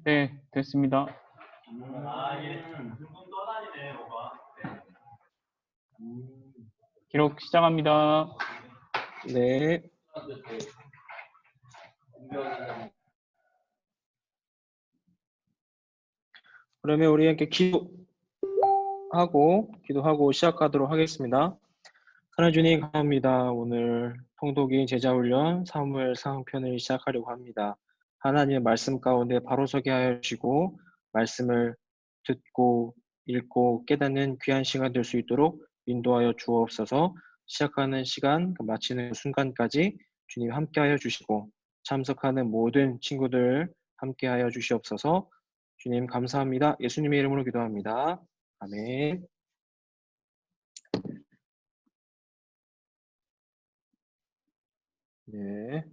네, 됐습니다. 기록 시작합니다. 네. 그러면 우리 함께 기도하고 시작하도록 하겠습니다. 하나님 주님 감사합니다. 오늘 통독이 제자훈련 사무엘상 편을 시작하려고 합니다. 하나님의 말씀 가운데 바로 서게 하여 주시고 말씀을 듣고 읽고 깨닫는 귀한 시간 될 수 있도록 인도하여 주옵소서. 시작하는 시간 마치는 순간까지 주님 함께하여 주시고 참석하는 모든 친구들 함께하여 주시옵소서. 주님 감사합니다. 예수님의 이름으로 기도합니다. 아멘. 네.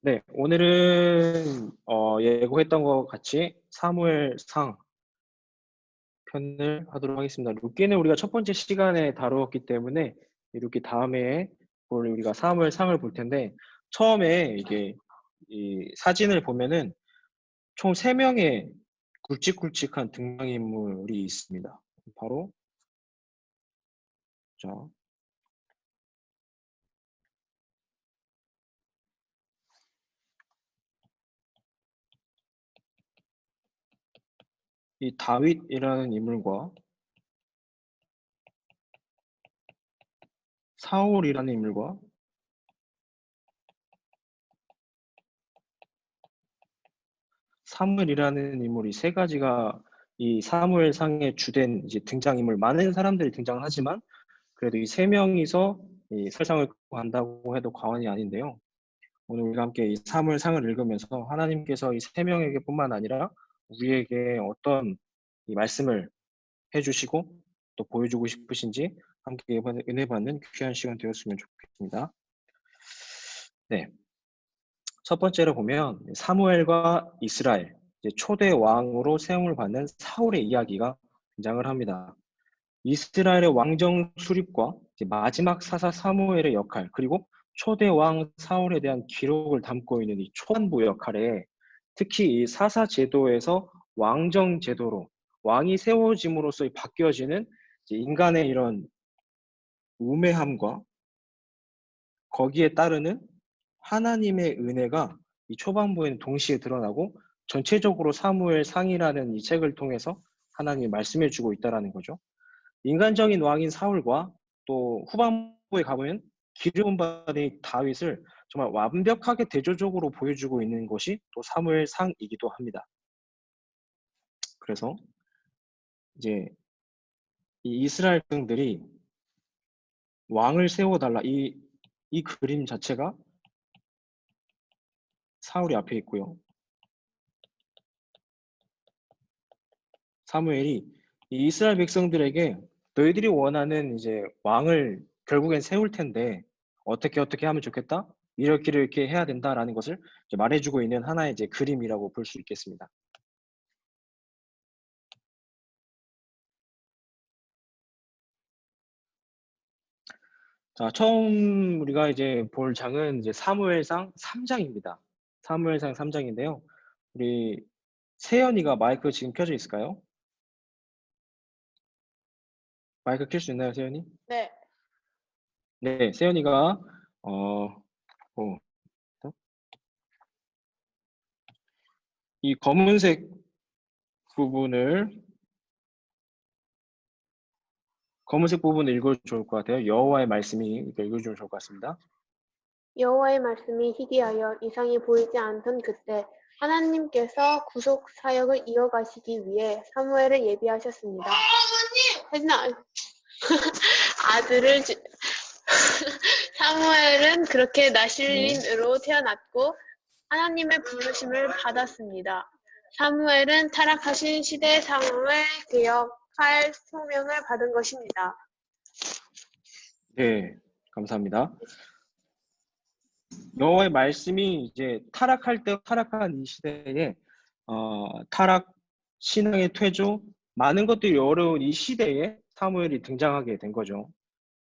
네, 오늘은 예고했던 것 같이 사무엘상 편을 하도록 하겠습니다. 룻기는 우리가 첫 번째 시간에 다루었기 때문에 룻기 다음에 우리가 사무엘상을 볼 텐데 처음에 이게 이 사진을 보면은 총 3명의 굵직굵직한 등장인물이 있습니다. 바로 자, 이 다윗이라는 인물과 사울이라는 인물과 사무엘이라는 인물이 세 가지가 이 사무엘상의 주된 이제 등장인물, 많은 사람들이 등장하지만 그래도 이 세 명이서 이 설상을 한다고 해도 과언이 아닌데요. 오늘 우리가 함께 이 사무엘상을 읽으면서 하나님께서 이 세 명에게뿐만 아니라 우리에게 어떤 이 말씀을 해주시고 또 보여주고 싶으신지 함께 은혜 받는 귀한 시간 되었으면 좋겠습니다. 네. 첫 번째로 보면 사무엘과 이스라엘, 이제 초대 왕으로 세움을 받는 사울의 이야기가 등장을 합니다. 이스라엘의 왕정 수립과 마지막 사사 사무엘의 역할, 그리고 초대 왕 사울에 대한 기록을 담고 있는 이 초반부 역할에 특히 이 사사 제도에서 왕정 제도로 왕이 세워짐으로써 바뀌어지는 인간의 이런 우매함과 거기에 따르는 하나님의 은혜가 이 초반부에는 동시에 드러나고 전체적으로 사무엘상이라는 이 책을 통해서 하나님이 말씀해 주고 있다는 거죠. 인간적인 왕인 사울과 또 후반부에 가보면 기름 받은 다윗을 정말 완벽하게 대조적으로 보여주고 있는 것이 또 사무엘상이기도 합니다. 그래서 이제 이 이스라엘 백성들이 왕을 세워달라 이 그림 자체가 사울이 앞에 있고요. 사무엘이 이 이스라엘 백성들에게 너희들이 원하는 이제 왕을 결국엔 세울 텐데 어떻게 하면 좋겠다? 이렇게 해야 된다라는 것을 이제 말해주고 있는 하나의 이제 그림이라고 볼 수 있겠습니다. 자, 처음 우리가 이제 볼 장은 이제 사무엘상 3장입니다. 사무엘상 3장인데요. 우리 세연이가 마이크 지금 켜져 있을까요? 마이크 켤 수 있나요, 세연이? 네. 네, 세연이가 이 검은색 부분을 읽어주면 좋을 것 같아요. 여호와의 말씀이 읽어주면 좋을 것 같습니다. 여호와의 말씀이 희귀하여 이상이 보이지 않던 그때 하나님께서 구속 사역을 이어가시기 위해 사무엘을 예비하셨습니다. 아들을 사무엘은 그렇게 나실린으로 태어났고 하나님의 부르심을 받았습니다. 사무엘은 타락하신 시대의 상황을 개혁할 소명을 받은 것입니다. 네, 감사합니다. 여호와의 말씀이 이제 타락한 이 시대에 타락, 신앙의 퇴조, 많은 것들이 어려운 이 시대에 사무엘이 등장하게 된 거죠.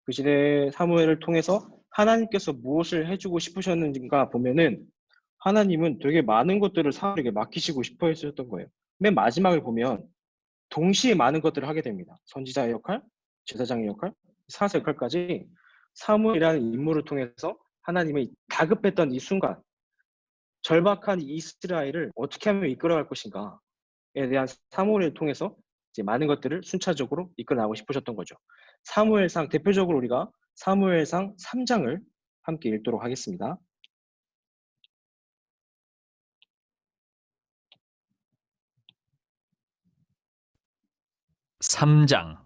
그 시대에 사무엘을 통해서 하나님께서 무엇을 해주고 싶으셨는가 보면은 하나님은 되게 많은 것들을 사울에게 맡기시고 싶어 했었던 거예요. 맨 마지막을 보면 동시에 많은 것들을 하게 됩니다. 선지자의 역할, 제사장의 역할, 사사의 역할까지 사무엘이라는 인물을 통해서 하나님이 다급했던 이 순간, 절박한 이스라엘을 어떻게 하면 이끌어갈 것인가에 대한 사무엘을 통해서 이제 많은 것들을 순차적으로 이끌어 나가고 싶으셨던 거죠. 사무엘상, 대표적으로 우리가 사무엘상 3장을 함께 읽도록 하겠습니다. (3장)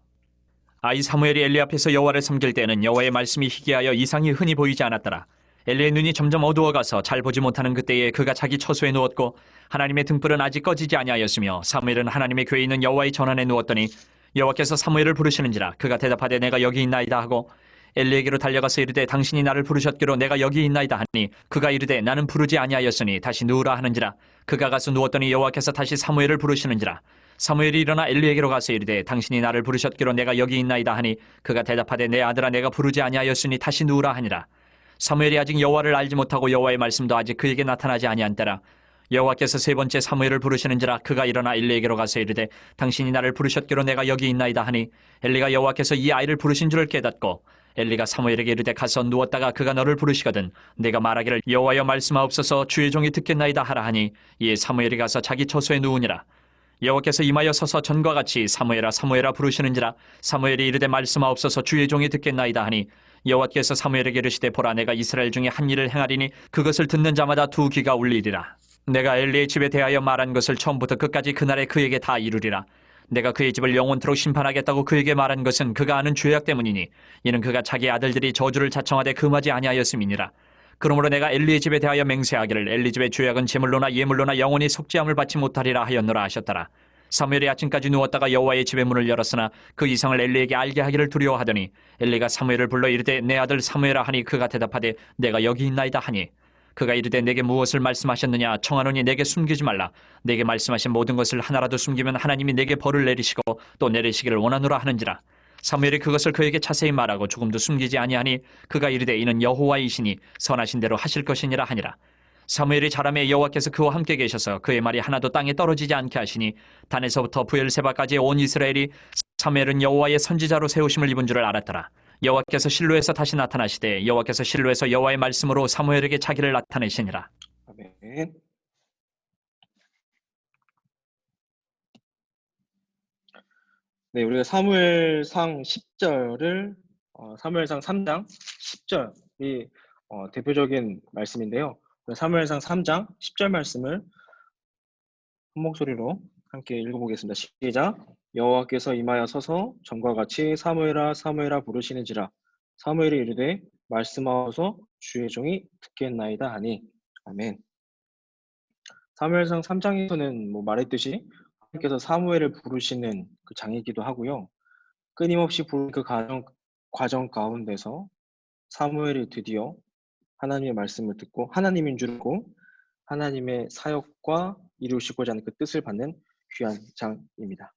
아이 사무엘이 엘리 앞에서 여호와를 섬길 때에는 여호와의 말씀이 희귀하여 이상이 흔히 보이지 않았더라. 엘리의 눈이 점점 어두워가서 잘 보지 못하는 그때에 그가 자기 처소에 누웠고 하나님의 등불은 아직 꺼지지 아니하였으며 사무엘은 하나님의 궤에 있는 여호와의 전환에 누웠더니 여호와께서 사무엘을 부르시는지라 그가 대답하되 내가 여기 있나이다 하고 엘리에게로 달려가서 이르되 당신이 나를 부르셨기로 내가 여기 있나이다 하니 그가 이르되 나는 부르지 아니하였으니 다시 누우라 하는지라 그가 가서 누웠더니 여호와께서 다시 사무엘을 부르시는지라 사무엘이 일어나 엘리에게로 가서 이르되 당신이 나를 부르셨기로 내가 여기 있나이다 하니 그가 대답하되 내 아들아 내가 부르지 아니하였으니 다시 누우라 하니라. 사무엘이 아직 여호와를 알지 못하고 여호와의 말씀도 아직 그에게 나타나지 아니한 때라 여호와께서 세 번째 사무엘을 부르시는지라 그가 일어나 엘리에게로 가서 이르되 당신이 나를 부르셨기로 내가 여기 있나이다 하니 엘리가 여호와께서 이 아이를 부르신 줄을 깨닫고 엘리가 사무엘에게 이르되 가서 누웠다가 그가 너를 부르시거든 내가 말하기를 여호와여 말씀하옵소서 주의 종이 듣겠나이다 하라 하니 이에 사무엘이 가서 자기 처소에 누우니라. 여호와께서 임하여 서서 전과 같이 사무엘아 사무엘아 부르시는지라 사무엘이 이르되 말씀하옵소서 주의 종이 듣겠나이다 하니 여호와께서 사무엘에게 이르시되 보라 내가 이스라엘 중에 한 일을 행하리니 그것을 듣는 자마다 두 귀가 울리리라. 내가 엘리의 집에 대하여 말한 것을 처음부터 끝까지 그날에 그에게 다 이루리라. 내가 그의 집을 영원토록 심판하겠다고 그에게 말한 것은 그가 아는 죄악 때문이니 이는 그가 자기 아들들이 저주를 자청하되 금하지 아니하였음이니라. 그러므로 내가 엘리의 집에 대하여 맹세하기를 엘리 집의 죄악은 제물로나 예물로나 영원히 속죄함을 받지 못하리라 하였노라 하셨더라. 사무엘이 아침까지 누웠다가 여호와의 집의 문을 열었으나 그 이상을 엘리에게 알게 하기를 두려워하더니 엘리가 사무엘을 불러 이르되 내 아들 사무엘아 하니 그가 대답하되 내가 여기 있나이다 하니 그가 이르되 내게 무엇을 말씀하셨느냐 청하노니 내게 숨기지 말라. 내게 말씀하신 모든 것을 하나라도 숨기면 하나님이 내게 벌을 내리시고 또 내리시기를 원하노라 하는지라. 사무엘이 그것을 그에게 자세히 말하고 조금도 숨기지 아니하니 그가 이르되 이는 여호와이시니 선하신 대로 하실 것이니라 하니라. 사무엘이 자라매 여호와께서 그와 함께 계셔서 그의 말이 하나도 땅에 떨어지지 않게 하시니 단에서부터 부엘세바까지 온 이스라엘이 사무엘은 여호와의 선지자로 세우심을 입은 줄을 알았더라. 여호와께서 실로에서 다시 나타나시되 여호와께서 실로에서 여호와의 말씀으로 사무엘에게 자기를 나타내시니라. 아멘. 네, 우리가 사무엘상 10절을 사무엘상 3장 10절이 대표적인 말씀인데요. 사무엘상 3장 10절 말씀을 한 목소리로 함께 읽어보겠습니다. 시작. 여호와께서 임하여 서서 전과 같이 사무엘아 사무엘아 부르시는지라 사무엘이 이르되 말씀하소서 주의 종이 듣겠나이다 하니 아멘. 사무엘상 3장에서는 말했듯이 하나님께서 사무엘을 부르시는 그 장이기도 하고요. 끊임없이 부르는 그 과정 가운데서 사무엘이 드디어 하나님의 말씀을 듣고 하나님인 줄 알고 하나님의 사역과 이루시고자 하는 그 뜻을 받는 귀한 장입니다.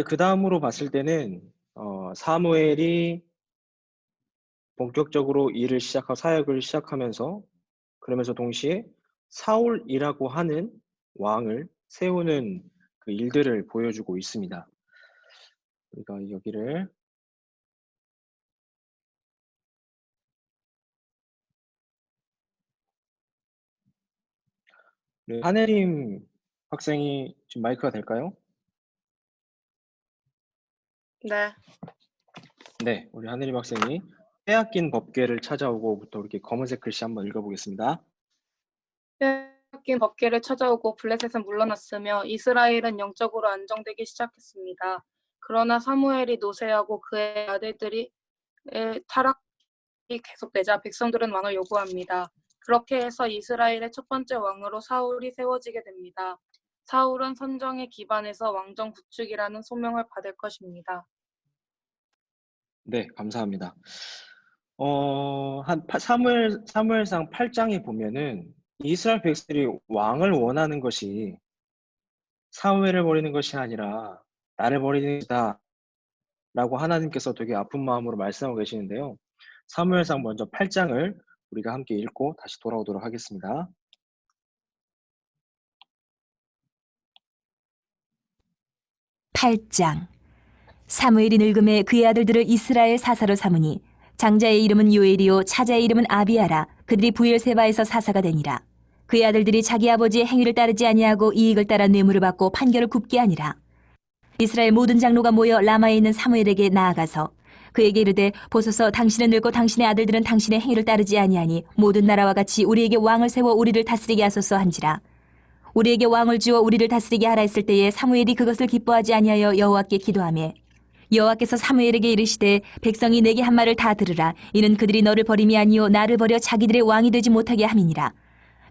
그 다음으로 봤을 때는 사무엘이 본격적으로 일을 시작하고 사역을 시작하면서 그러면서 동시에 사울이라고 하는 왕을 세우는 그 일들을 보여주고 있습니다. 우리가 여기를 네, 하네림 학생이 지금 마이크가 될까요? 네. 네, 우리 하네림 학생이 빼앗긴 법궤를 찾아오고부터 이렇게 검은색 글씨 한번 읽어보겠습니다. 빼앗긴 법궤를 찾아오고 블레셋은 물러났으며 이스라엘은 영적으로 안정되기 시작했습니다. 그러나 사무엘이 노쇠하고 그의 아들들이 타락이 계속되자 백성들은 왕을 요구합니다. 그렇게 해서 이스라엘의 첫 번째 왕으로 사울이 세워지게 됩니다. 사울은 선정에 기반해서 왕정 구축이라는 소명을 받을 것입니다. 네, 감사합니다. 사무엘상 8장에 보면은 이스라엘 백성들이 왕을 원하는 것이 사무엘을 버리는 것이 아니라 나를 버리는 것이다 라고 하나님께서 되게 아픈 마음으로 말씀하고 계시는데요. 사무엘상 먼저 8장을 우리가 함께 읽고 다시 돌아오도록 하겠습니다. 8장. 사무엘이 늙음에 그의 아들들을 이스라엘 사사로 삼으니 장자의 이름은 요엘이요 차자의 이름은 아비아라. 그들이 부엘세바에서 사사가 되니라. 그의 아들들이 자기 아버지의 행위를 따르지 아니하고 이익을 따라 뇌물을 받고 판결을 굽게 하니라. 이스라엘 모든 장로가 모여 라마에 있는 사무엘에게 나아가서 그에게 이르되 보소서 당신은 늙고 당신의 아들들은 당신의 행위를 따르지 아니하니 모든 나라와 같이 우리에게 왕을 세워 우리를 다스리게 하소서 한지라. 우리에게 왕을 주어 우리를 다스리게 하라 했을 때에 사무엘이 그것을 기뻐하지 아니하여 여호와께 기도하며 여호와께서 사무엘에게 이르시되 백성이 내게 한 말을 다 들으라. 이는 그들이 너를 버림이 아니요 나를 버려 자기들의 왕이 되지 못하게 함이니라.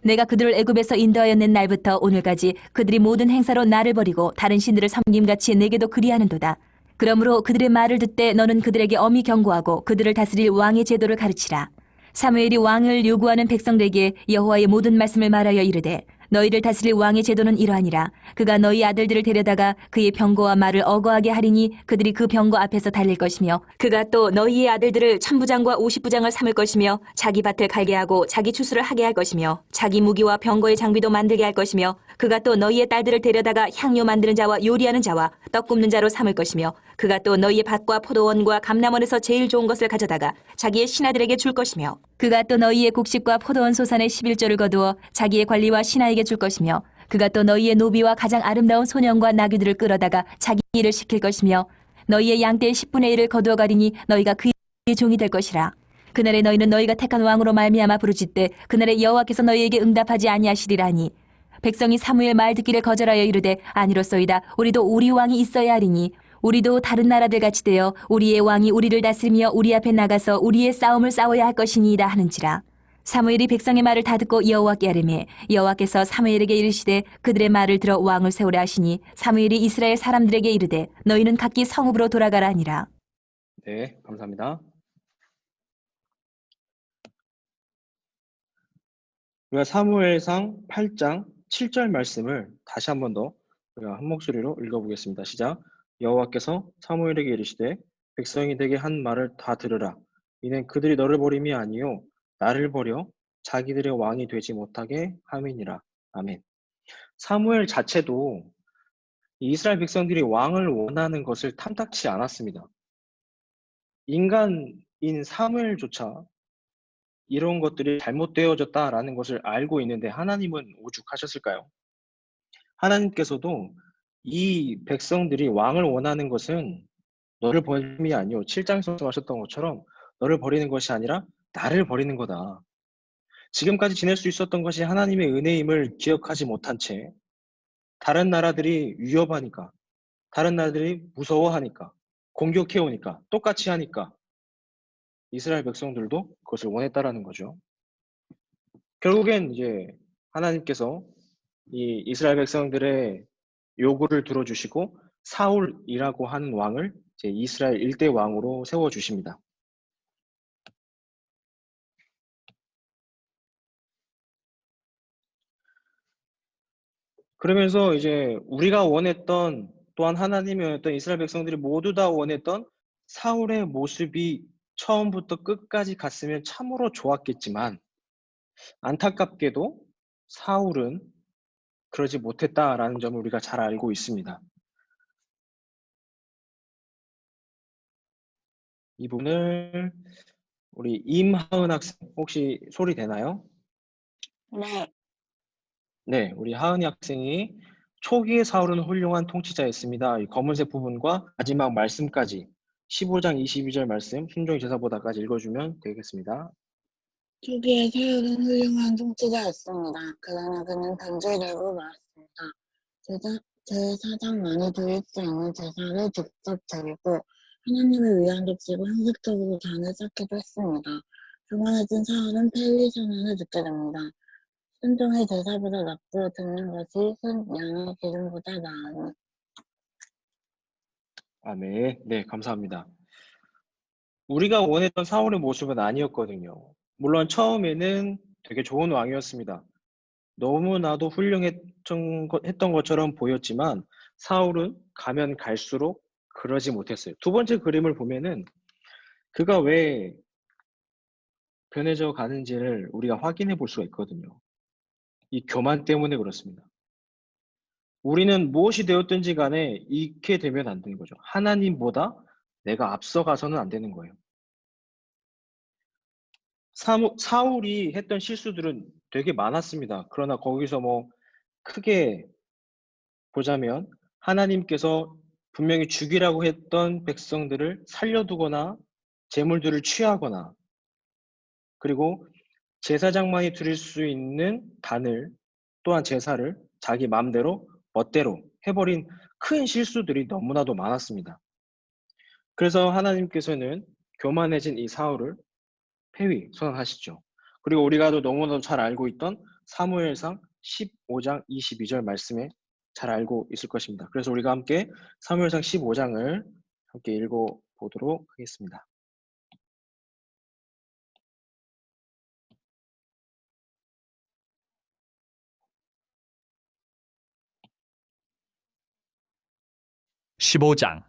내가 그들을 애굽에서 인도하여 낸 날부터 오늘까지 그들이 모든 행사로 나를 버리고 다른 신들을 섬김같이 내게도 그리하는도다. 그러므로 그들의 말을 듣되 너는 그들에게 엄히 경고하고 그들을 다스릴 왕의 제도를 가르치라. 사무엘이 왕을 요구하는 백성들에게 여호와의 모든 말씀을 말하여 이르되 너희를 다스릴 왕의 제도는 이러하니라. 그가 너희 아들들을 데려다가 그의 병거와 말을 어거하게 하리니 그들이 그 병거 앞에서 달릴 것이며 그가 또 너희의 아들들을 1000부장과 50부장을 삼을 것이며 자기 밭을 갈게 하고 자기 추수를 하게 할 것이며 자기 무기와 병거의 장비도 만들게 할 것이며 그가 또 너희의 딸들을 데려다가 향료 만드는 자와 요리하는 자와 떡 굽는 자로 삼을 것이며 그가 또 너희의 밭과 포도원과 감람원에서 제일 좋은 것을 가져다가 자기의 신하들에게 줄 것이며 그가 또 너희의 곡식과 포도원 소산의 11조를 거두어 자기의 관리와 신하에게 줄 것이며 그가 또 너희의 노비와 가장 아름다운 소년과 나귀들을 끌어다가 자기 일을 시킬 것이며 너희의 양떼의 10분의 1을 거두어 가리니 너희가 그의 종이 될 것이라. 그날에 너희는 너희가 택한 왕으로 말미암아 부르짖되 그날에 여호와께서 너희에게 응답하지 아니하시리라니. 백성이 사무엘 말 듣기를 거절하여 이르되 아니로소이다. 우리도 우리 왕이 있어야 하리니 우리도 다른 나라들 같이 되어 우리의 왕이 우리를 다스리며 우리 앞에 나가서 우리의 싸움을 싸워야 할 것이니이다 하는지라. 사무엘이 백성의 말을 다 듣고 여호와께 아뢰매 여호와께서 사무엘에게 이르시되 그들의 말을 들어 왕을 세우라 하시니 사무엘이 이스라엘 사람들에게 이르되 너희는 각기 성읍으로 돌아가라 하니라. 네, 감사합니다. 우리가 사무엘상 8장 7절 말씀을 다시 한 번 더 우리가 한 목소리로 읽어보겠습니다. 시작. 여호와께서 사무엘에게 이르시되 백성이 내게 한 말을 다 들으라. 이는 그들이 너를 버림이 아니요 나를 버려 자기들의 왕이 되지 못하게 함이니라. 아멘. 사무엘 자체도 이스라엘 백성들이 왕을 원하는 것을 탐탁치 않았습니다. 인간인 사무엘조차 이런 것들이 잘못되어졌다라는 것을 알고 있는데 하나님은 오죽하셨을까요? 하나님께서도 이 백성들이 왕을 원하는 것은 너를 버림이 아니요 7장에서 말씀하셨던 것처럼 너를 버리는 것이 아니라 나를 버리는 거다. 지금까지 지낼 수 있었던 것이 하나님의 은혜임을 기억하지 못한 채 다른 나라들이 위협하니까 다른 나라들이 무서워하니까 공격해오니까 똑같이 하니까 이스라엘 백성들도 그것을 원했다라는 거죠. 결국엔 이제 하나님께서 이 이스라엘 백성들의 요구를 들어주시고 사울이라고 하는 왕을 이제 이스라엘 일대 왕으로 세워주십니다. 그러면서 이제 우리가 원했던 또한 하나님이 원했던 이스라엘 백성들이 모두 다 원했던 사울의 모습이 처음부터 끝까지 갔으면 참으로 좋았겠지만 안타깝게도 사울은 그러지 못했다라는 점을 우리가 잘 알고 있습니다. 이 부분을 우리 임하은 학생 혹시 소리 되나요? 네. 네, 우리 하은이 학생이 초기의 사울은 훌륭한 통치자였습니다. 이 검은색 부분과 마지막 말씀까지 15장 22절 말씀 순종의 제사보다까지 읽어주면 되겠습니다. 초기에 사울은 훌륭한 통치자였습니다. 그러나 그는 변질되고 말았습니다. 제사장 많이 드리지 않는 제사를 직접 드리고 하나님을 위한 격식을 형식적으로 잔을 쌓기도 했습니다. 교만해진 사울은 펠리 선언을 듣게 됩니다. 순종의 제사보다 낫고 듣는 것이 양의 기름보다 나으니. 아멘. 네, 감사합니다. 우리가 원했던 사울의 모습은 아니었거든요. 물론 처음에는 되게 좋은 왕이었습니다. 너무나도 했던 것처럼 보였지만 사울은 가면 갈수록 그러지 못했어요. 두 번째 그림을 보면은 그가 왜 변해져 가는지를 우리가 확인해 볼 수가 있거든요. 이 교만 때문에 그렇습니다. 우리는 무엇이 되었든지 간에 잃게 되면 안 되는 거죠. 하나님보다 내가 앞서가서는 안 되는 거예요. 사울이 했던 실수들은 되게 많았습니다. 그러나 거기서 뭐 크게 보자면 하나님께서 분명히 죽이라고 했던 백성들을 살려두거나 재물들을 취하거나 그리고 제사장만이 드릴 수 있는 단을 또한 제사를 자기 마음대로 멋대로 해버린 큰 실수들이 너무나도 많았습니다. 그래서 하나님께서는 교만해진 이 사울을 폐위 선언하시죠. 그리고 우리가 너무나도 잘 알고 있던 사무엘상 15장 22절 말씀에 잘 알고 있을 것입니다. 그래서 우리가 함께 사무엘상 15장을 함께 읽어보도록 하겠습니다. (15장)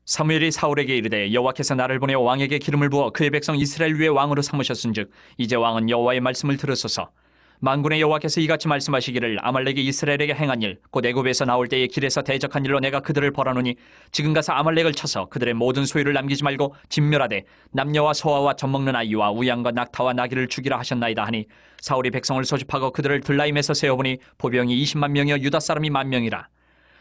사무엘이 사울에게 이르되 여호와께서 나를 보내 왕에게 기름을 부어 그의 백성 이스라엘 위에 왕으로 삼으셨은즉 이제 왕은 여호와의 말씀을 들으소서. 만군의 여호와께서 이같이 말씀하시기를 아말렉이 이스라엘에게 행한 일 곧 애굽에서 나올 때에 길에서 대적한 일로 내가 그들을 벌하노니 지금 가서 아말렉을 쳐서 그들의 모든 소유를 남기지 말고 진멸하되 남녀와 소아와 젖먹는 아이와 우양과 낙타와 나귀를 죽이라 하셨나이다 하니 사울이 백성을 소집하고 그들을 들라임에서 세어보니 보병이 20만 명이어 유다 사람이 10,000명이라.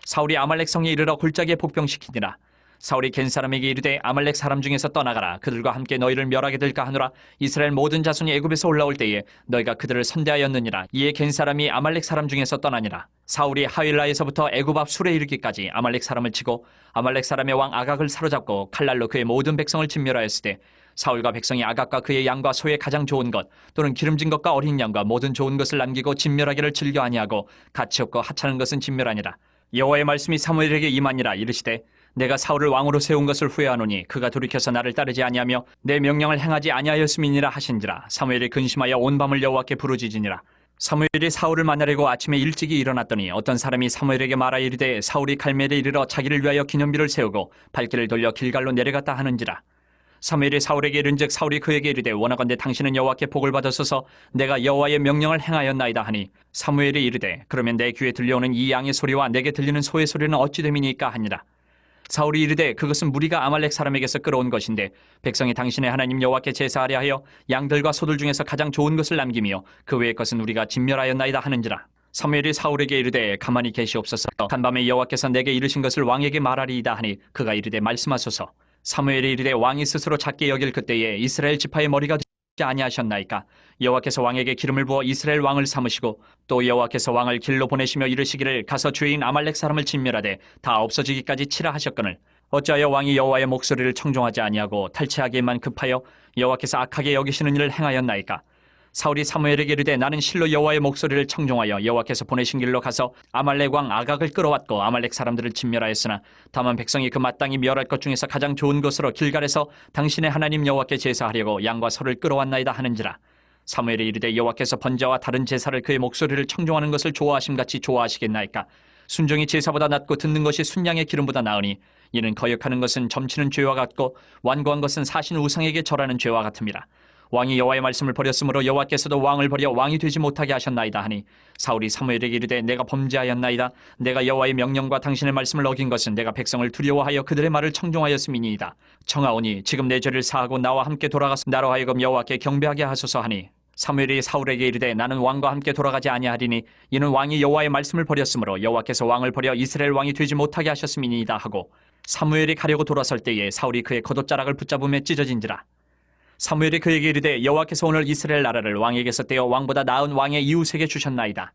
사울이 아말렉 성에 이르러 골짜기에 복병시키니라. 사울이 겐 사람에게 이르되 아말렉 사람 중에서 떠나가라. 그들과 함께 너희를 멸하게 될까 하노라. 이스라엘 모든 자손이 애굽에서 올라올 때에 너희가 그들을 선대하였느니라. 이에 겐 사람이 아말렉 사람 중에서 떠나니라. 사울이 하윌라에서부터 애굽 앞 술에 이르기까지 아말렉 사람을 치고 아말렉 사람의 왕 아각을 사로잡고 칼날로 그의 모든 백성을 진멸하였으되 사울과 백성이 아각과 그의 양과 소의 가장 좋은 것 또는 기름진 것과 어린 양과 모든 좋은 것을 남기고 진멸하기를 즐겨 아니하고 가치 없고 하찮은 것은 진멸하니라. 여호와의 말씀이 사무엘에게 임하니라. 이르시되 내가 사울을 왕으로 세운 것을 후회하노니 그가 돌이켜서 나를 따르지 아니하며 내 명령을 행하지 아니하였음이니라 하신지라. 사무엘이 근심하여 온 밤을 여호와께 부르짖으니라. 사무엘이 사울을 만나려고 아침에 일찍이 일어났더니 어떤 사람이 사무엘에게 말하여 이르되 사울이 갈멜에 이르러 자기를 위하여 기념비를 세우고 발길을 돌려 길갈로 내려갔다 하는지라. 사무엘이 사울에게 이른즉 사울이 그에게 이르되 원하건대 당신은 여호와께 복을 받으소서. 내가 여호와의 명령을 행하였나이다 하니 사무엘이 이르되 그러면 내 귀에 들려오는 이 양의 소리와 내게 들리는 소의 소리는 어찌 됨이니까 하니라. 사울이 이르되 그것은 무리가 아말렉 사람에게서 끌어온 것인데 백성이 당신의 하나님 여호와께 제사하려 하여 양들과 소들 중에서 가장 좋은 것을 남기며 그 외의 것은 우리가 진멸하였나이다 하는지라. 사무엘이 사울에게 이르되 가만히 계시옵소서. 간밤에 여호와께서 내게 이르신 것을 왕에게 말하리이다 하니 그가 이르되 말씀하소서. 사무엘이 이르되 왕이 스스로 작게 여길 그때에 이스라엘 지파의 머리가 되지 아니하셨나이까. 여호와께서 왕에게 기름을 부어 이스라엘 왕을 삼으시고 또 여호와께서 왕을 길로 보내시며 이르시기를 가서 주인 아말렉 사람을 진멸하되 다 없어지기까지 치라 하셨거늘 어찌하여 왕이 여호와의 목소리를 청종하지 아니하고 탈취하기에만 급하여 여호와께서 악하게 여기시는 일을 행하였나이까. 사울이 사무엘에게 이르되 나는 실로 여호와의 목소리를 청종하여 여호와께서 보내신 길로 가서 아말렉 왕 아각을 끌어왔고 아말렉 사람들을 진멸하였으나 다만 백성이 그 마땅히 멸할 것 중에서 가장 좋은 것으로 길갈에서 당신의 하나님 여호와께 제사하려고 양과 소를 끌어왔나이다 하는지라. 사무엘이 이르되 여호와께서 번제와 다른 제사를 그의 목소리를 청종하는 것을 좋아하심같이 좋아하시겠나이까. 순종이 제사보다 낫고 듣는 것이 순양의 기름보다 나으니 이는 거역하는 것은 점치는 죄와 같고 완고한 것은 사신 우상에게 절하는 죄와 같음이라. 왕이 여호와의 말씀을 버렸으므로 여호와께서도 왕을 버려 왕이 되지 못하게 하셨나이다 하니 사울이 사무엘에게 이르되 내가 범죄하였나이다. 내가 여호와의 명령과 당신의 말씀을 어긴 것은 내가 백성을 두려워하여 그들의 말을 청종하였음이니이다. 청하오니 지금 내 죄를 사하고 나와 함께 돌아가서 나로 하여금 여호와께 경배하게 하소서 하니 사무엘이 사울에게 이르되 나는 왕과 함께 돌아가지 아니하리니 이는 왕이 여호와의 말씀을 버렸으므로 여호와께서 왕을 버려 이스라엘 왕이 되지 못하게 하셨음이니이다 하고 사무엘이 가려고 돌아설 때에 사울이 그의 겉옷자락을 붙잡음에 찢어진지라. 사무엘이 그에게 이르되 여호와께서 오늘 이스라엘 나라를 왕에게서 떼어 왕보다 나은 왕의 이웃에게 주셨나이다.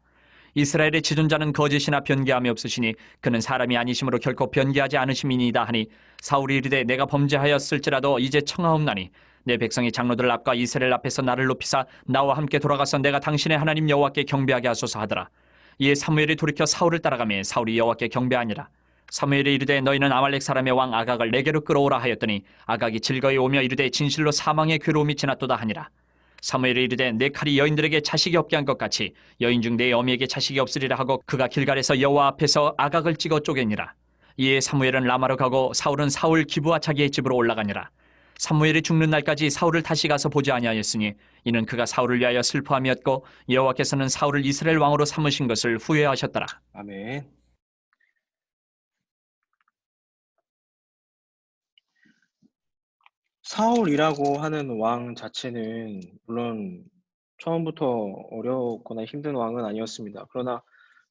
이스라엘의 지존자는 거짓이나 변개함이 없으시니 그는 사람이 아니심으로 결코 변개하지 않으심이니이다 하니 사울이 이르되 내가 범죄하였을지라도 이제 청하옵나니 내 백성이 장로들 앞과 이스라엘 앞에서 나를 높이사 나와 함께 돌아가서 내가 당신의 하나님 여호와께 경배하게 하소서 하더라. 이에 사무엘이 돌이켜 사울을 따라가매 사울이 여호와께 경배하니라. 사무엘이 이르되 너희는 아말렉 사람의 왕 아각을 내게로 끌어오라 하였더니 아각이 즐거이 오며 이르되 진실로 사망의 괴로움이 지났도다 하니라. 사무엘이 이르되 내 칼이 여인들에게 자식이 없게 한 것 같이 여인 중 내 어미에게 자식이 없으리라 하고 그가 길갈에서 여호와 앞에서 아각을 찍어 쪼개니라. 이에 사무엘은 라마로 가고 사울은 사울 기브와 자기의 집으로 올라가니라. 사무엘이 죽는 날까지 사울을 다시 가서 보지 아니하였으니 이는 그가 사울을 위하여 슬퍼함이었고 여호와께서는 사울을 이스라엘 왕으로 삼으신 것을 후회하셨더라. 아멘. 사울이라고 하는 왕 자체는 물론 처음부터 어렵거나 힘든 왕은 아니었습니다. 그러나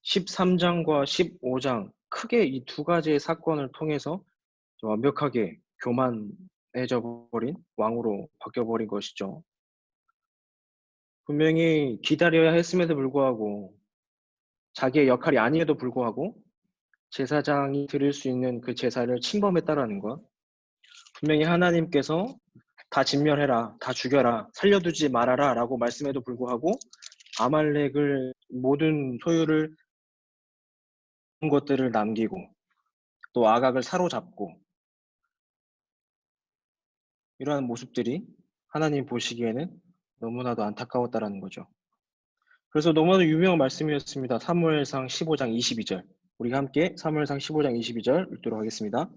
13장과 15장 크게 이 두 가지의 사건을 통해서 완벽하게 교만해져 버린 왕으로 바뀌어버린 것이죠. 분명히 기다려야 했음에도 불구하고 자기의 역할이 아니에도 불구하고 제사장이 드릴 수 있는 그 제사를 침범했다라는 것. 분명히 하나님께서 다 진멸해라, 다 죽여라, 살려두지 말아라 라고 말씀에도 불구하고 아말렉을 모든 소유를 것들을 남기고 또 아각을 사로잡고 이러한 모습들이 하나님 보시기에는 너무나도 안타까웠다라는 거죠. 그래서 너무나도 유명한 말씀이었습니다. 사무엘상 15장 22절. 우리가 함께 사무엘상 15장 22절 읽도록 하겠습니다.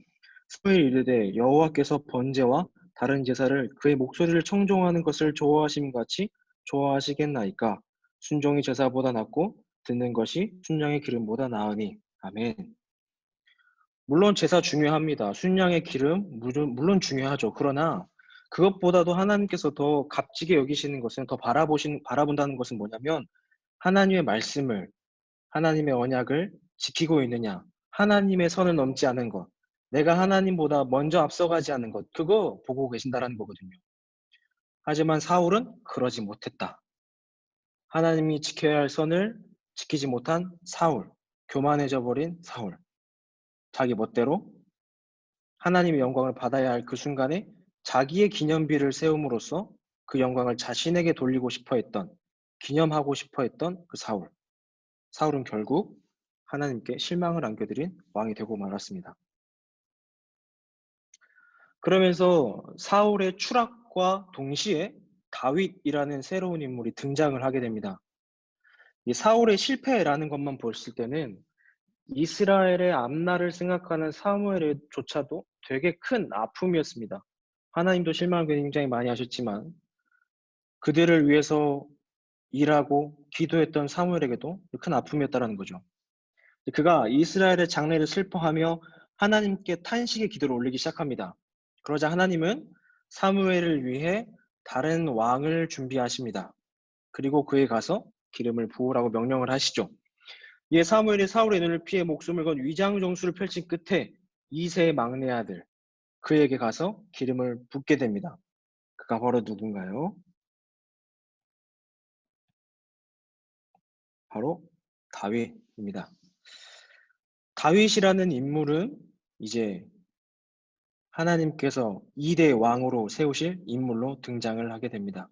사무엘이 이르되 여호와께서 번제와 다른 제사를 그의 목소리를 청종하는 것을 좋아하심 같이 좋아하시겠나이까. 순종이 제사보다 낫고 듣는 것이 순양의 기름보다 나으니. 아멘. 물론 제사 중요합니다. 순양의 기름 물론 중요하죠. 그러나 그것보다도 하나님께서 더 값지게 여기시는 것은 더 바라본다는 것은 뭐냐면 하나님의 말씀을 하나님의 언약을 지키고 있느냐, 하나님의 선을 넘지 않은 것, 내가 하나님보다 먼저 앞서가지 않는 것, 그거 보고 계신다라는 거거든요. 하지만 사울은 그러지 못했다. 하나님이 지켜야 할 선을 지키지 못한 사울, 교만해져 버린 사울. 자기 멋대로 하나님의 영광을 받아야 할 그 순간에 자기의 기념비를 세움으로써 그 영광을 자신에게 돌리고 싶어 했던, 기념하고 싶어 했던 그 사울. 사울은 결국 하나님께 실망을 안겨드린 왕이 되고 말았습니다. 그러면서 사울의 추락과 동시에 다윗이라는 새로운 인물이 등장을 하게 됩니다. 이 사울의 실패라는 것만 봤을 때는 이스라엘의 앞날을 생각하는 사무엘조차도 되게 큰 아픔이었습니다. 하나님도 실망을 굉장히 많이 하셨지만 그들을 위해서 일하고 기도했던 사무엘에게도 큰 아픔이었다는 거죠. 그가 이스라엘의 장래를 슬퍼하며 하나님께 탄식의 기도를 올리기 시작합니다. 그러자 하나님은 사무엘을 위해 다른 왕을 준비하십니다. 그리고 그에 가서 기름을 부으라고 명령을 하시죠. 이에 사무엘이 사울의 눈을 피해 목숨을 건 위장정수를 펼친 끝에 이새의 막내 아들 그에게 가서 기름을 붓게 됩니다. 그가 바로 누군가요? 바로 다윗입니다. 다윗이라는 인물은 이제 하나님께서 2대 왕으로 세우실 인물로 등장을 하게 됩니다.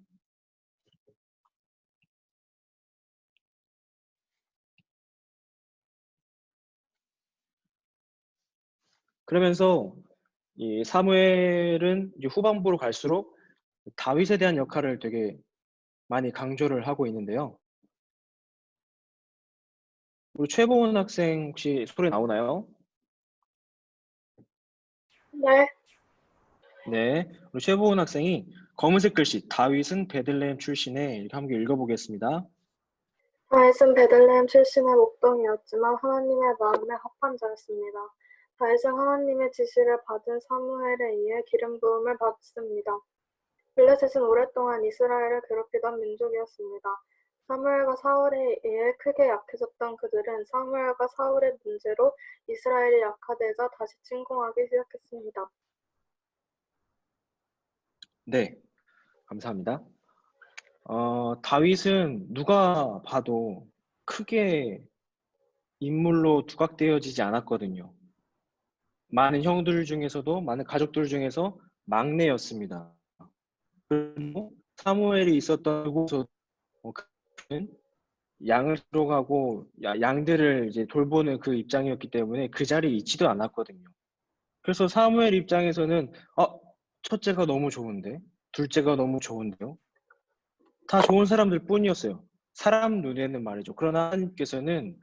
그러면서 이 사무엘은 이제 후반부로 갈수록 다윗에 대한 역할을 되게 많이 강조를 하고 있는데요. 우리 최보은 학생 혹시 소리 나오나요? 네. 네, 우리 최보은 학생이 검은색 글씨 다윗은 베들레헴 출신에 이렇게 함께 읽어보겠습니다. 다윗은 베들레헴 출신의 목동이었지만 하나님의 마음에 합한 자였습니다. 다윗은 하나님의 지시를 받은 사무엘에 의해 기름 부음을 받습니다. 블레셋은 오랫동안 이스라엘을 괴롭히던 민족이었습니다. 사무엘과 사울에 의해 크게 약해졌던 그들은 사무엘과 사울의 문제로 이스라엘이 약화되자 다시 침공하기 시작했습니다. 네, 감사합니다. 다윗은 누가 봐도 크게 인물로 두각되어지지 않았거든요. 많은 형들 중에서도 많은 가족들 중에서 막내였습니다. 그리고 사무엘이 있었던 그곳에서 그는 양을 들어가고 양들을 이제 돌보는 그 입장이었기 때문에 그 자리에 있지도 않았거든요. 그래서 사무엘 입장에서는 첫째가 너무 좋은데, 둘째가 너무 좋은데요. 다 좋은 사람들 뿐이었어요. 사람 눈에는 말이죠. 그러나 하나님께서는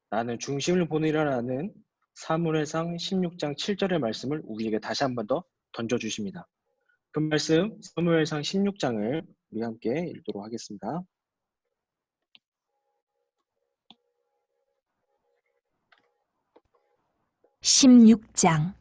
나는 중심을 보느니라라는 사무엘상 16장 7절의 말씀을 우리에게 다시 한 번 더 던져주십니다. 그 말씀 사무엘상 16장을 우리 함께 읽도록 하겠습니다. (16장)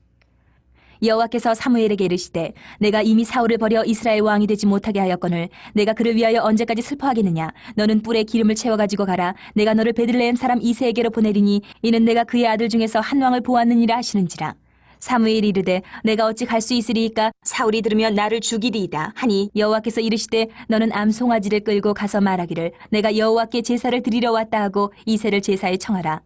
여호와께서 사무엘에게 이르시되 내가 이미 사울을 버려 이스라엘 왕이 되지 못하게 하였거늘 내가 그를 위하여 언제까지 슬퍼하겠느냐. 너는 뿔에 기름을 채워가지고 가라. 내가 너를 베들레헴 사람 이새에게로 보내리니 이는 내가 그의 아들 중에서 한 왕을 보았느니라 하시는지라. 사무엘이 이르되 내가 어찌 갈 수 있으리이까. 사울이 들으면 나를 죽이리이다 하니 여호와께서 이르시되 너는 암송아지를 끌고 가서 말하기를 내가 여호와께 제사를 드리러 왔다 하고 이새를 제사에 청하라.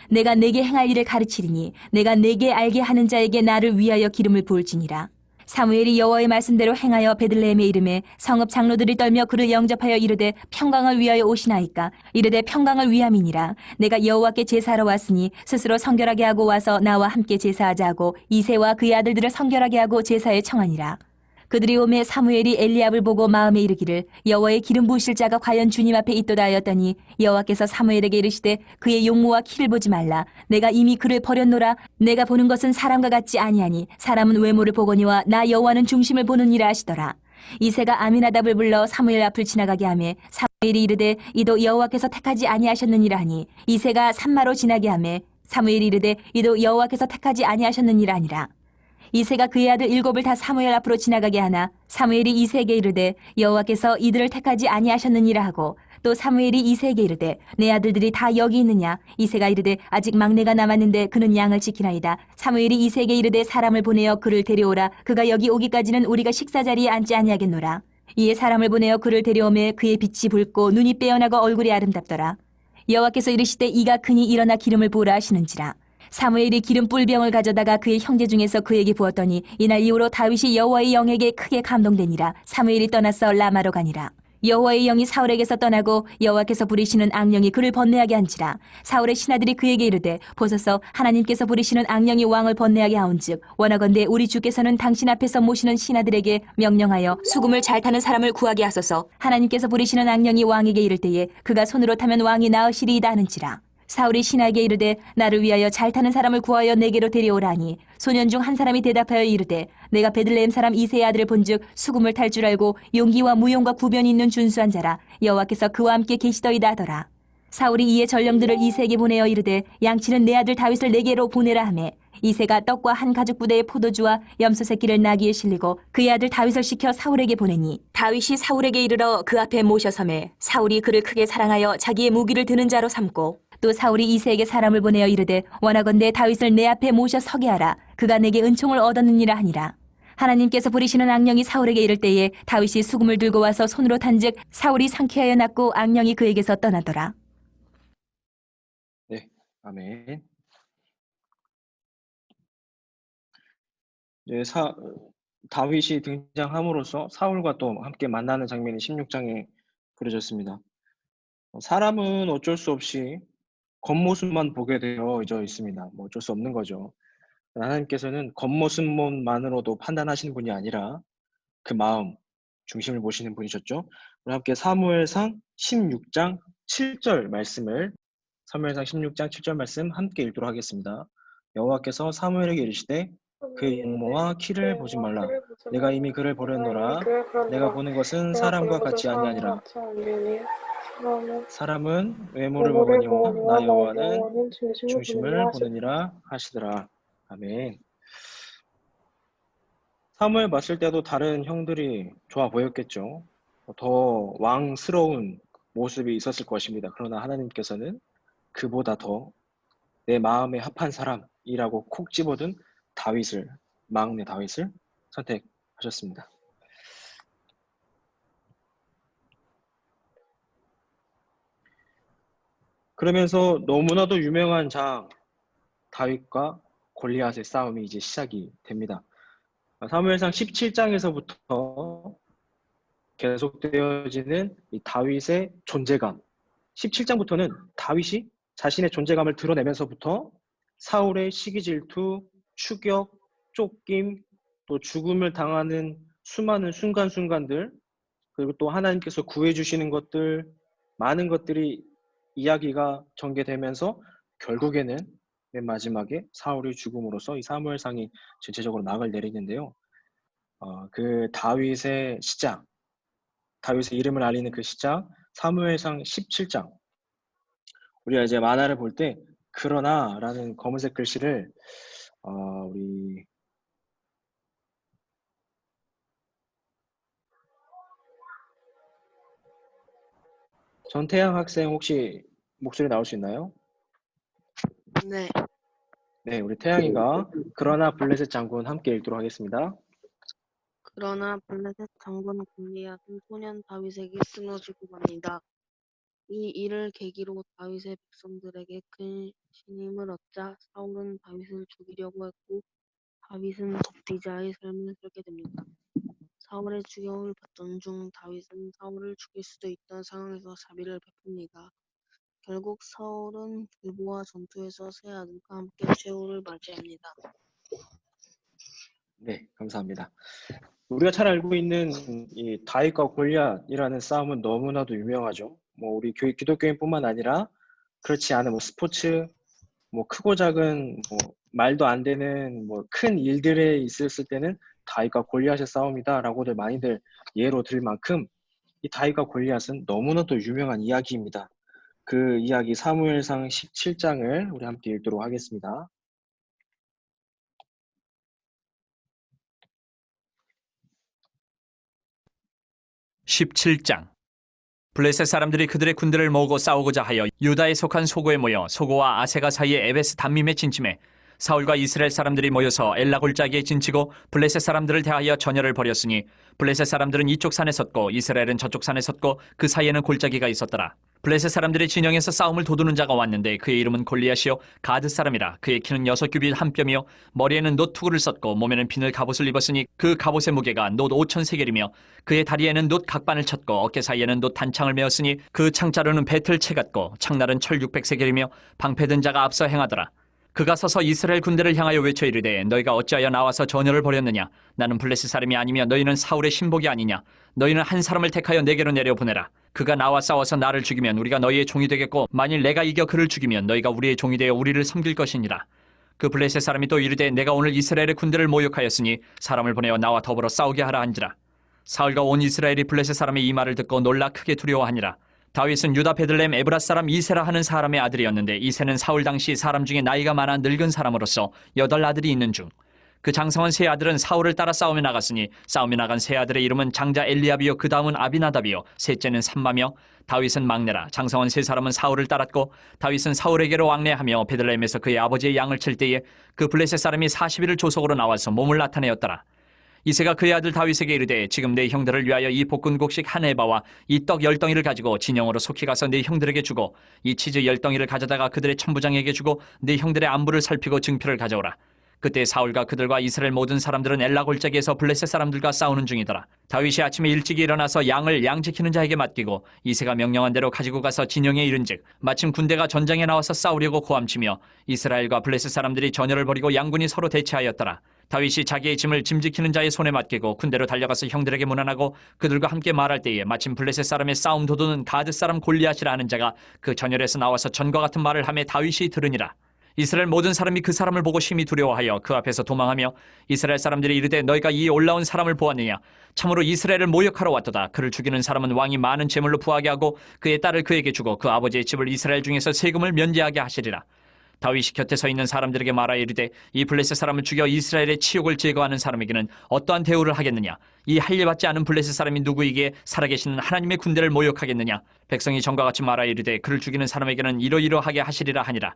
내가 내게 행할 일을 가르치리니 내가 내게 알게 하는 자에게 나를 위하여 기름을 부을지니라. 사무엘이 여호와의 말씀대로 행하여 베들레헴의 이름에 성읍 장로들이 떨며 그를 영접하여 이르되 평강을 위하여 오시나이까. 이르되 평강을 위함이니라. 내가 여호와께 제사하러 왔으니 스스로 성결하게 하고 와서 나와 함께 제사하자 하고 이새와 그의 아들들을 성결하게 하고 제사에 청하니라. 그들이 오매 사무엘이 엘리압을 보고 마음에 이르기를 여호와의 기름 부으실 자가 과연 주님 앞에 있도다 하였더니 여호와께서 사무엘에게 이르시되 그의 용모와 키를 보지 말라. 내가 이미 그를 버렸노라. 내가 보는 것은 사람과 같지 아니하니 사람은 외모를 보거니와 나 여호와는 중심을 보느니라 하시더라. 이새가 아미나답을 불러 사무엘 앞을 지나가게 하매 사무엘이 이르되 이도 여호와께서 택하지 아니하셨느니라 하니 이새가 산마로 지나게 하매 사무엘이 이르되 이도 여호와께서 택하지 아니하셨느니라 하니라. 이새가 그의 아들 7을 다 사무엘 앞으로 지나가게 하나 사무엘이 이새에게 이르되 여호와께서 이들을 택하지 아니하셨느니라 하고 또 사무엘이 이새에게 이르되 내 아들들이 다 여기 있느냐. 이새가 이르되 아직 막내가 남았는데 그는 양을 지키나이다. 사무엘이 이새에게 이르되 사람을 보내어 그를 데려오라. 그가 여기 오기까지는 우리가 식사 자리에 앉지 아니하겠노라. 이에 사람을 보내어 그를 데려오매 그의 빛이 붉고 눈이 빼어나고 얼굴이 아름답더라. 여호와께서 이르시되 이가 크니 일어나 기름을 부으라 하시는지라. 사무엘이 기름 뿔병을 가져다가 그의 형제 중에서 그에게 부었더니 이날 이후로 다윗이 여호와의 영에게 크게 감동되니라. 사무엘이 떠나서 라마로 가니라. 여호와의 영이 사울에게서 떠나고 여호와께서 부리시는 악령이 그를 번뇌하게 한지라. 사울의 신하들이 그에게 이르되 보소서 하나님께서 부리시는 악령이 왕을 번뇌하게 하온즉 원하건대 우리 주께서는 당신 앞에서 모시는 신하들에게 명령하여 수금을 잘 타는 사람을 구하게 하소서. 하나님께서 부리시는 악령이 왕에게 이를 때에 그가 손으로 타면 왕이 나으시리이다 하는지라. 사울이 신하에게 이르되 나를 위하여 잘 타는 사람을 구하여 내게로 데려오라니 소년 중 한 사람이 대답하여 이르되 내가 베들레헴 사람 이새의 아들을 본즉 수금을 탈 줄 알고 용기와 무용과 구변이 있는 준수한 자라. 여호와께서 그와 함께 계시더이다 하더라. 사울이 이에 전령들을 이새에게 보내어 이르되 양치는 내 아들 다윗을 내게로 보내라 하매 이새가 떡과 한 가죽 부대의 포도주와 염소 새끼를 나귀에 실리고 그의 아들 다윗을 시켜 사울에게 보내니 다윗이 사울에게 이르러 그 앞에 모셔서매 사울이 그를 크게 사랑하여 자기의 무기를 드는 자로 삼고 또 사울이 이새에게 사람을 보내어 이르되 원하건대 다윗을 내 앞에 모셔 서게 하라. 그가 내게 은총을 얻었느니라 하니라. 하나님께서 부리시는 악령이 사울에게 이를 때에 다윗이 수금을 들고 와서 손으로 탄즉 사울이 상쾌하여 났고 악령이 그에게서 떠나더라. 네, 아멘. 네, 다윗이 등장함으로써 사울과 또 함께 만나는 장면이 16장에 그려졌습니다. 사람은 어쩔 수 없이 겉모습만 보게 되어져 있습니다. 뭐 어쩔 수 없는 거죠. 하나님께서는 겉모습만으로도 판단하시는 분이 아니라 그 마음, 중심을 보시는 분이셨죠. 우리 함께 사무엘상 16장 7절 말씀을 사무엘상 16장 7절 말씀 함께 읽도록 하겠습니다. 여호와께서 사무엘에게 이르시되 그의 용모와 키를 보지 말라. 내가 이미 그를 버렸노라. 내가 보는 것은 사람과 같지 아니하니라. 사람은 외모를 보거니와 나 여호와는 중심을 보느니라 하시더라. 아멘. 사무엘 봤을 때도 다른 형들이 좋아 보였겠죠. 더 왕스러운 모습이 있었을 것입니다. 그러나 하나님께서는 그보다 더 내 마음에 합한 사람이라고 콕 집어든 다윗을, 막내 다윗을 선택하셨습니다. 그러면서 너무나도 유명한 장 다윗과 골리앗의 싸움이 이제 시작이 됩니다. 사무엘상 17장에서부터 계속되어지는 이 다윗의 존재감. 17장부터는 다윗이 자신의 존재감을 드러내면서부터 사울의 시기 질투, 추격, 쫓김, 또 죽음을 당하는 수많은 순간순간들, 그리고 또 하나님께서 구해주시는 것들, 많은 것들이 이야기가 전개되면서 결국에는 맨 마지막에 사울의 죽음으로써 이 사무엘상이 전체적으로 막을 내리는데요. 그 다윗의 시작, 다윗의 이름을 알리는 그 시작, 사무엘상 17장. 우리가 이제 만화를 볼 때 그러나라는 검은색 글씨를 우리 전태양 학생 혹시 목소리 나올 수 있나요? 네. 네, 우리 태양이가 그러나 블레셋 장군 함께 읽도록 하겠습니다. 그러나 블레셋 장군 골리앗은 소년 다윗에게 쓰러지고 맙니다. 이 일을 계기로 다윗의 백성들에게 큰 신임을 얻자 사울은 다윗을 죽이려고 했고 다윗은 독비자의 삶을 살게 됩니다. 사울의 추격을 받던 중 다윗은 사울을 죽일 수도 있던 상황에서 자비를 베풉니다. 결국 사울은 길보아 전투에서 세 아들과 함께 최후를 맞이합니다. 네, 감사합니다. 우리가 잘 알고 있는 이 다윗과 골리앗이라는 싸움은 너무나도 유명하죠. 뭐 우리 기독교인뿐만 아니라 그렇지 않은 뭐 스포츠, 뭐 크고 작은 뭐 말도 안 되는 뭐 큰 일들에 있었을 때는 다윗과 골리앗의 싸움이다라고들 많이들 예로 들 만큼 이 다윗과 골리앗은 너무나도 유명한 이야기입니다. 그 이야기 사무엘상 17장을 우리 함께 읽도록 하겠습니다. (17장) 블레셋 사람들이 그들의 군대를 모으고 싸우고자 하여 유다에 속한 소고에 모여 소고와 아세가 사이의 에베스 담밈에 진침해 사울과 이스라엘 사람들이 모여서 엘라 골짜기에 진치고 블레셋 사람들을 대하여 전열을 벌였으니 블레셋 사람들은 이쪽 산에 섰고 이스라엘은 저쪽 산에 섰고 그 사이에는 골짜기가 있었더라. 블레셋 사람들의 진영에서 싸움을 도두는 자가 왔는데 그의 이름은 골리앗이요 가드 사람이라. 그의 키는 6규빗 한 뼘이요 머리에는 놋 투구를 썼고 몸에는 비늘 갑옷을 입었으니 그 갑옷의 무게가 놋 5,000세겔이며 그의 다리에는 놋 각반을 쳤고 어깨 사이에는 놋 단창을 메었으니 그 창자루는 배틀채 같고 창날은 철 600세겔이며 방패든 자가 앞서 행하더라. 그가 서서 이스라엘 군대를 향하여 외쳐 이르되 너희가 어찌하여 나와서 전열을 벌였느냐. 나는 블레셋 사람이 아니며 너희는 사울의 신복이 아니냐. 너희는 한 사람을 택하여 내게로 내려보내라. 그가 나와 싸워서 나를 죽이면 우리가 너희의 종이 되겠고 만일 내가 이겨 그를 죽이면 너희가 우리의 종이 되어 우리를 섬길 것이니라. 그 블레셋 사람이 또 이르되 내가 오늘 이스라엘의 군대를 모욕하였으니 사람을 보내어 나와 더불어 싸우게 하라 한지라. 사울과 온 이스라엘이 블레셋 사람의 이 말을 듣고 놀라 크게 두려워하니라. 다윗은 유다 베들레헴 에브라 사람 이세라 하는 사람의 아들이었는데 이세는 사울 당시 사람 중에 나이가 많아 늙은 사람으로서 8 아들이 있는 중 그 장성한 세 아들은 사울을 따라 싸움에 나갔으니 싸움에 나간 세 아들의 이름은 장자 엘리압이요 그 다음은 아비나답이요 셋째는 삼마며 다윗은 막내라. 장성한 세 사람은 사울을 따랐고 다윗은 사울에게로 왕래하며 베들레헴에서 그의 아버지의 양을 칠 때에 그 블레셋 사람이 40일을 조속으로 나와서 몸을 나타내었더라. 이새가 그의 아들 다윗에게 이르되 지금 내 형들을 위하여 이 볶은곡식 한 에바와 이 떡 10덩이를 가지고 진영으로 속히 가서 내 형들에게 주고 이 치즈 10덩이를 가져다가 그들의 천부장에게 주고 내 형들의 안부를 살피고 증표를 가져오라. 그때 사울과 그들과 이스라엘 모든 사람들은 엘라 골짜기에서 블레셋 사람들과 싸우는 중이더라. 다윗이 아침에 일찍 일어나서 양을 양 지키는 자에게 맡기고 이새가 명령한 대로 가지고 가서 진영에 이른즉 마침 군대가 전장에 나와서 싸우려고 고함치며 이스라엘과 블레셋 사람들이 전열을 벌이고 양군이 서로 대치하였더라. 다윗이 자기의 짐을 짐 지키는 자의 손에 맡기고 군대로 달려가서 형들에게 문안하고 그들과 함께 말할 때에 마침 블레셋 사람의 싸움 도두는 가드 사람 골리앗이라 하는 자가 그 전열에서 나와서 전과 같은 말을 하며 다윗이 들으니라. 이스라엘 모든 사람이 그 사람을 보고 심히 두려워하여 그 앞에서 도망하며 이스라엘 사람들이 이르되 너희가 이 올라온 사람을 보았느냐. 참으로 이스라엘을 모욕하러 왔도다. 그를 죽이는 사람은 왕이 많은 재물로 부하게 하고 그의 딸을 그에게 주고 그 아버지의 집을 이스라엘 중에서 세금을 면제하게 하시리라. 다윗이 곁에 서 있는 사람들에게 말하여 이르되 이 블레셋 사람을 죽여 이스라엘의 치욕을 제거하는 사람에게는 어떠한 대우를 하겠느냐. 이 할례받지 않은 블레셋 사람이 누구이기에 살아계시는 하나님의 군대를 모욕하겠느냐. 백성이 전과 같이 말하여 이르되 그를 죽이는 사람에게는 이러이러하게 하시리라 하니라.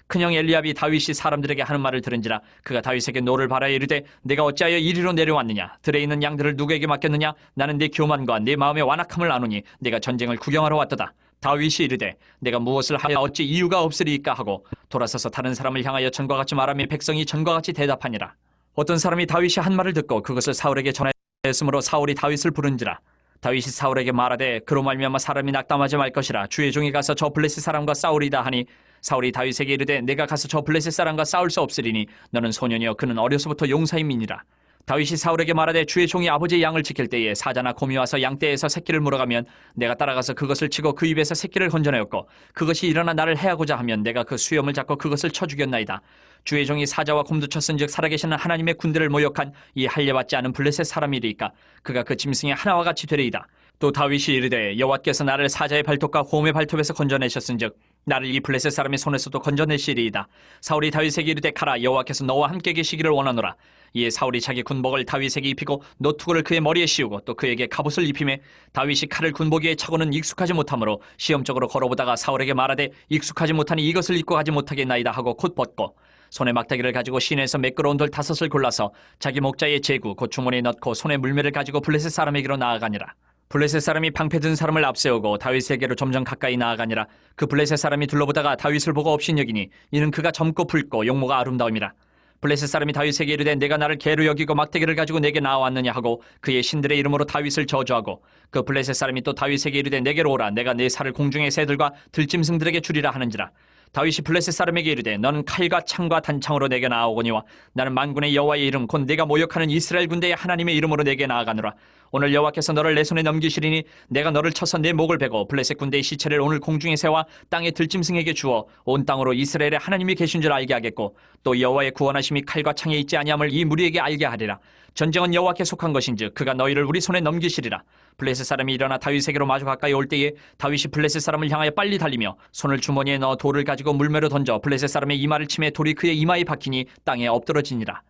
큰형 엘리압이 다윗이 사람들에게 하는 말을 들은지라 그가 다윗에게 노를 바라여 이르되 내가 어찌하여 이리로 내려왔느냐. 들에 있는 양들을 누구에게 맡겼느냐. 나는 내 교만과 내 마음의 완악함을 아노니 내가 전쟁을 구경하러 왔도다. 다윗이 이르되 내가 무엇을 하여 어찌 이유가 없으리이까 하고 돌아서서 다른 사람을 향하여 전과 같이 말하며 백성이 전과 같이 대답하니라. 어떤 사람이 다윗이 한 말을 듣고 그것을 사울에게 전하였으므로 사울이 다윗을 부른지라. 다윗이 사울에게 말하되 그로 말미암아 사람이 낙담하지 말 것이라. 주의 종이 가서 저 블레셋 사람과 싸우리다 하니 사울이 다윗에게 이르되 내가 가서 저 블레셋 사람과 싸울 수 없으리니 너는 소년이여 그는 어려서부터 용사임이니라. 다윗이 사울에게 말하되 주의 종이 아버지의 양을 지킬 때에 사자나 곰이 와서 양떼에서 새끼를 물어가면 내가 따라가서 그것을 치고 그 입에서 새끼를 건져내었고 그것이 일어나 나를 해하고자 하면 내가 그 수염을 잡고 그것을 쳐 죽였나이다. 주의 종이 사자와 곰도 쳤은즉 살아계시는 하나님의 군대를 모욕한 이 할례받지 않은 블레셋 사람이리이까 그가 그 짐승의 하나와 같이 되리이다. 또 다윗이 이르되 여호와께서 나를 사자의 발톱과 곰의 발톱에서 건져내셨은즉 나를 이 블레셋 사람의 손에서도 건져내시리이다. 사울이 다윗에게 이르되 가라 여호와께서 너와 함께 계시기를 원하노라. 이에 사울이 자기 군복을 다윗에게 입히고 노투구를 그의 머리에 씌우고 또 그에게 갑옷을 입히매 다윗이 칼을 군복 위에 차고는 익숙하지 못하므로 시험적으로 걸어보다가 사울에게 말하되 익숙하지 못하니 이것을 입고 가지 못하겠나이다 하고 곧 벗고 손에 막대기를 가지고 시내에서 매끄러운 돌 5을 골라서 자기 목자의 제구 곧 주머니에 넣고 손에 물매를 가지고 블레셋 사람에게로 나아가니라. 블레셋 사람이 방패 든 사람을 앞세우고 다윗에게로 점점 가까이 나아가니라. 그 블레셋 사람이 둘러보다가 다윗을 보고 업신여기니 이는 그가 젊고 붉고 용모가 아름다움이라. 블레셋 사람이 다윗에게 이르되 내가 나를 개로 여기고 막대기를 가지고 내게 나왔느냐 하고 그의 신들의 이름으로 다윗을 저주하고 그 블레셋 사람이 또 다윗에게 이르되 내게로 오라 내가 내 살을 공중의 새들과 들짐승들에게 주리라 하는지라. 다윗이 블레셋 사람에게 이르되 너는 칼과 창과 단창으로 내게 나아오거니와 나는 만군의 여호와의 이름 곧 내가 모욕하는 이스라엘 군대의 하나님의 이름으로 내게 나아가노라. 오늘 여호와께서 너를 내 손에 넘기시리니 내가 너를 쳐서 내 목을 베고 블레셋 군대의 시체를 오늘 공중의 새와 땅의 들짐승에게 주어 온 땅으로 이스라엘의 하나님이 계신 줄 알게 하겠고 또 여호와의 구원하심이 칼과 창에 있지 아니함을 이 무리에게 알게 하리라. 전쟁은 여호와께 속한 것인즉 그가 너희를 우리 손에 넘기시리라. 블레셋 사람이 일어나 다윗에게로 마주 가까이 올 때에 다윗이 블레셋 사람을 향하여 빨리 달리며 손을 주머니에 넣어 돌을 가지고 물매로 던져 블레셋 사람의 이마를 치매 돌이 그의 이마에 박히니 땅에 엎드러지니라.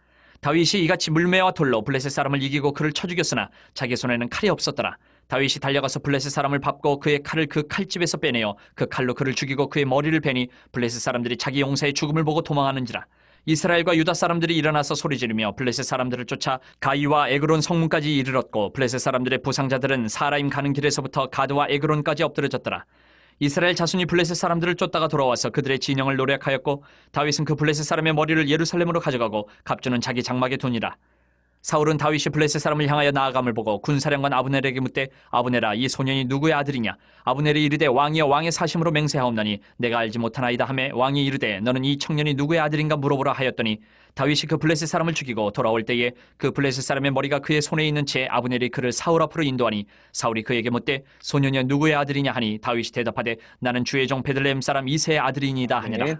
다윗이 이같이 물매와 돌로 블레셋 사람을 이기고 그를 쳐 죽였으나 자기 손에는 칼이 없었더라. 다윗이 달려가서 블레셋 사람을 밟고 그의 칼을 그 칼집에서 빼내어 그 칼로 그를 죽이고 그의 머리를 베니 블레셋 사람들이 자기 용사의 죽음을 보고 도망하는지라. 이스라엘과 유다 사람들이 일어나서 소리지르며 블레셋 사람들을 쫓아 가이와 에그론 성문까지 이르렀고 블레셋 사람들의 부상자들은 사라임 가는 길에서부터 가드와 에그론까지 엎드러졌더라. 이스라엘 자손이 블레셋 사람들을 쫓다가 돌아와서 그들의 진영을 노략하였고 다윗은 그 블레셋 사람의 머리를 예루살렘으로 가져가고 갑주는 자기 장막에 두니라. 사울은 다윗이 블레셋 사람을 향하여 나아감을 보고 군사령관 아브넬에게 묻되 아브넬아 이 소년이 누구의 아들이냐. 아브넬이 이르되 왕이여 왕의 사심으로 맹세하옵나니 내가 알지 못하나이다 하매 왕이 이르되 너는 이 청년이 누구의 아들인가 물어보라 하였더니 다윗이 그 블레셋 사람을 죽이고 돌아올 때에 그 블레셋 사람의 머리가 그의 손에 있는 채 아브넬이 그를 사울 앞으로 인도하니 사울이 그에게 묻되 소년이 누구의 아들이냐 하니 다윗이 대답하되 나는 주의 종 베들레헴 사람 이새의 아들이니이다 하니라. 네.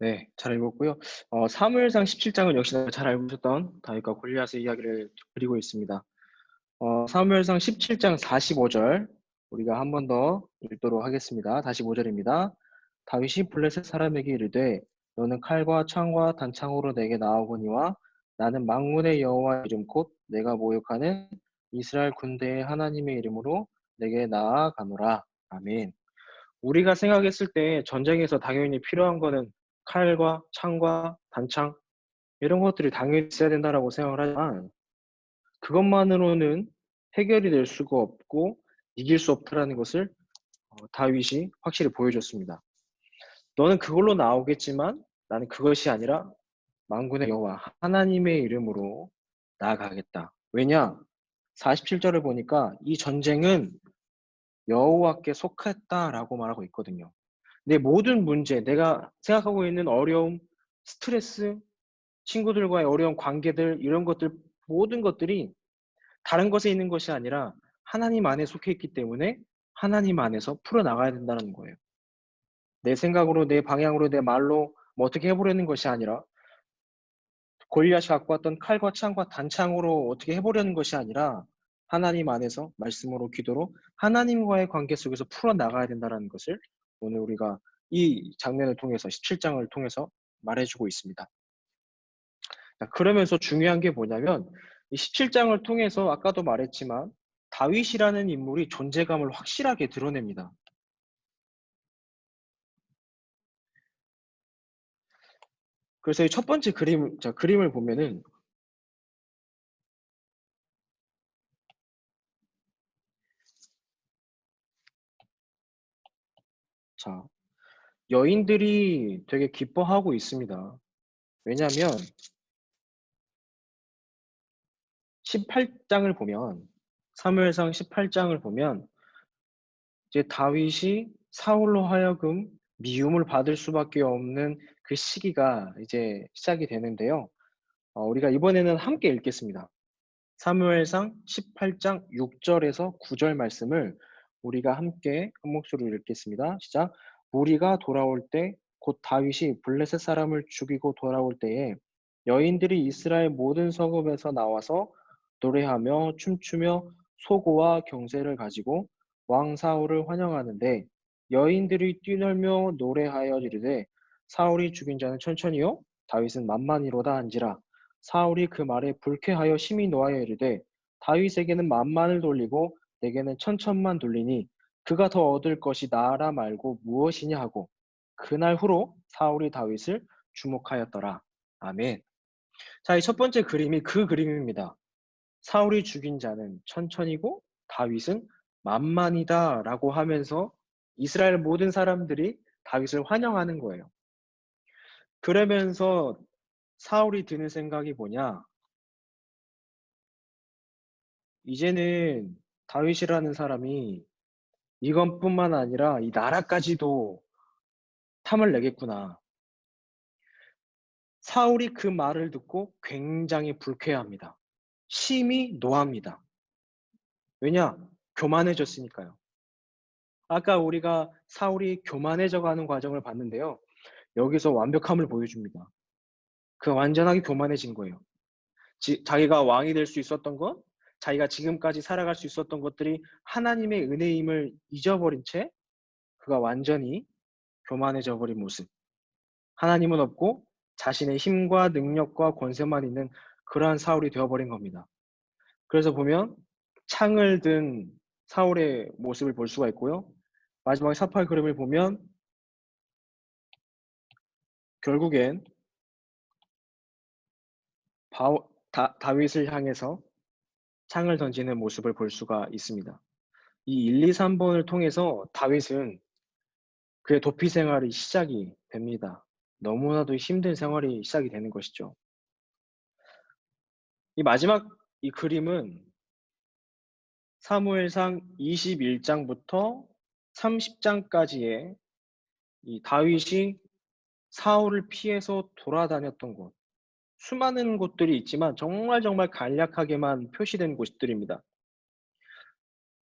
네, 잘 읽었고요. 사무엘상 17장은 역시나 잘 알고 있었던 다윗과 골리앗의 이야기를 드리고 있습니다. 사무엘상 17장 45절 우리가 한 번 더 읽도록 하겠습니다. 45절입니다. 다윗이 블레셋 사람에게 이르되 너는 칼과 창과 단창으로 내게 나오거니와 나는 만군의 여호와 이름 곧 내가 모욕하는 이스라엘 군대의 하나님의 이름으로 내게 나아가노라. 아멘. 우리가 생각했을 때 전쟁에서 당연히 필요한 거는 칼과 창과 단창 이런 것들이 당연히 있어야 된다라고 생각을 하지만 그것만으로는 해결이 될 수가 없고 이길 수 없다라는 것을 다윗이 확실히 보여줬습니다. 너는 그걸로 나오겠지만 나는 그것이 아니라 만군의 여호와 하나님의 이름으로 나아가겠다. 왜냐? 47절을 보니까 이 전쟁은 여호와께 속했다라고 말하고 있거든요. 내 모든 문제, 내가 생각하고 있는 어려움, 스트레스, 친구들과의 어려운 관계들 이런 것들 모든 것들이 다른 것에 있는 것이 아니라 하나님 안에 속해 있기 때문에 하나님 안에서 풀어나가야 된다는 거예요. 내 생각으로, 내 방향으로, 내 말로 뭐 어떻게 해보려는 것이 아니라 골리앗이 갖고 왔던 칼과 창과 단창으로 어떻게 해보려는 것이 아니라 하나님 안에서 말씀으로 기도로 하나님과의 관계 속에서 풀어나가야 된다는 것을 오늘 우리가 이 장면을 통해서 17장을 통해서 말해주고 있습니다. 그러면서 중요한 게 뭐냐면 이 17장을 통해서 아까도 말했지만 다윗이라는 인물이 존재감을 확실하게 드러냅니다. 그래서 이 첫 번째 그림을 보면은 자, 여인들이 되게 기뻐하고 있습니다. 왜냐하면 18장을 보면 사무엘상 18장을 보면 이제 다윗이 사울로 하여금 미움을 받을 수밖에 없는 그 시기가 이제 시작이 되는데요. 우리가 이번에는 함께 읽겠습니다. 사무엘상 18장 6절에서 9절 말씀을 우리가 함께 한 목소리로 읽겠습니다. 시작. 무리가 돌아올 때 곧 다윗이 블레셋 사람을 죽이고 돌아올 때에 여인들이 이스라엘 모든 성읍에서 나와서 노래하며 춤추며 소고와 경제를 가지고 왕 사울을 환영하는데 여인들이 뛰놀며 노래하여 이르되 사울이 죽인 자는 천천히요 다윗은 만만히로다 한지라. 사울이 그 말에 불쾌하여 심히 노하여 이르되 다윗에게는 만만을 돌리고 내게는 천천만 돌리니 그가 더 얻을 것이 나라 말고 무엇이냐 하고 그날 후로 사울이 다윗을 주목하였더라. 아멘. 자, 이 첫 번째 그림이 그 그림입니다. 사울이 죽인 자는 천천히고 다윗은 만만이다 라고 하면서 이스라엘 모든 사람들이 다윗을 환영하는 거예요. 그러면서 사울이 드는 생각이 뭐냐? 이제는 다윗이라는 사람이 이것뿐만 아니라 이 나라까지도 탐을 내겠구나. 사울이 그 말을 듣고 굉장히 불쾌합니다. 심히 노합니다. 왜냐? 교만해졌으니까요. 아까 우리가 사울이 교만해져 가는 과정을 봤는데요. 여기서 완벽함을 보여줍니다. 그 완전하게 교만해진 거예요. 자기가 왕이 될 수 있었던 것, 자기가 지금까지 살아갈 수 있었던 것들이 하나님의 은혜임을 잊어버린 채 그가 완전히 교만해져 버린 모습. 하나님은 없고 자신의 힘과 능력과 권세만 있는 그러한 사울이 되어버린 겁니다. 그래서 보면 창을 든 사울의 모습을 볼 수가 있고요. 마지막에 사팔 그림을 보면 결국엔 다윗을 향해서 창을 던지는 모습을 볼 수가 있습니다. 이 1, 2, 3번을 통해서 다윗은 그의 도피 생활이 시작이 됩니다. 너무나도 힘든 생활이 시작이 되는 것이죠. 이 마지막 이 그림은 사무엘상 21장부터 30장까지의 이 다윗이 사울을 피해서 돌아다녔던 곳, 수많은 곳들이 있지만 정말 간략하게만 표시된 곳들입니다.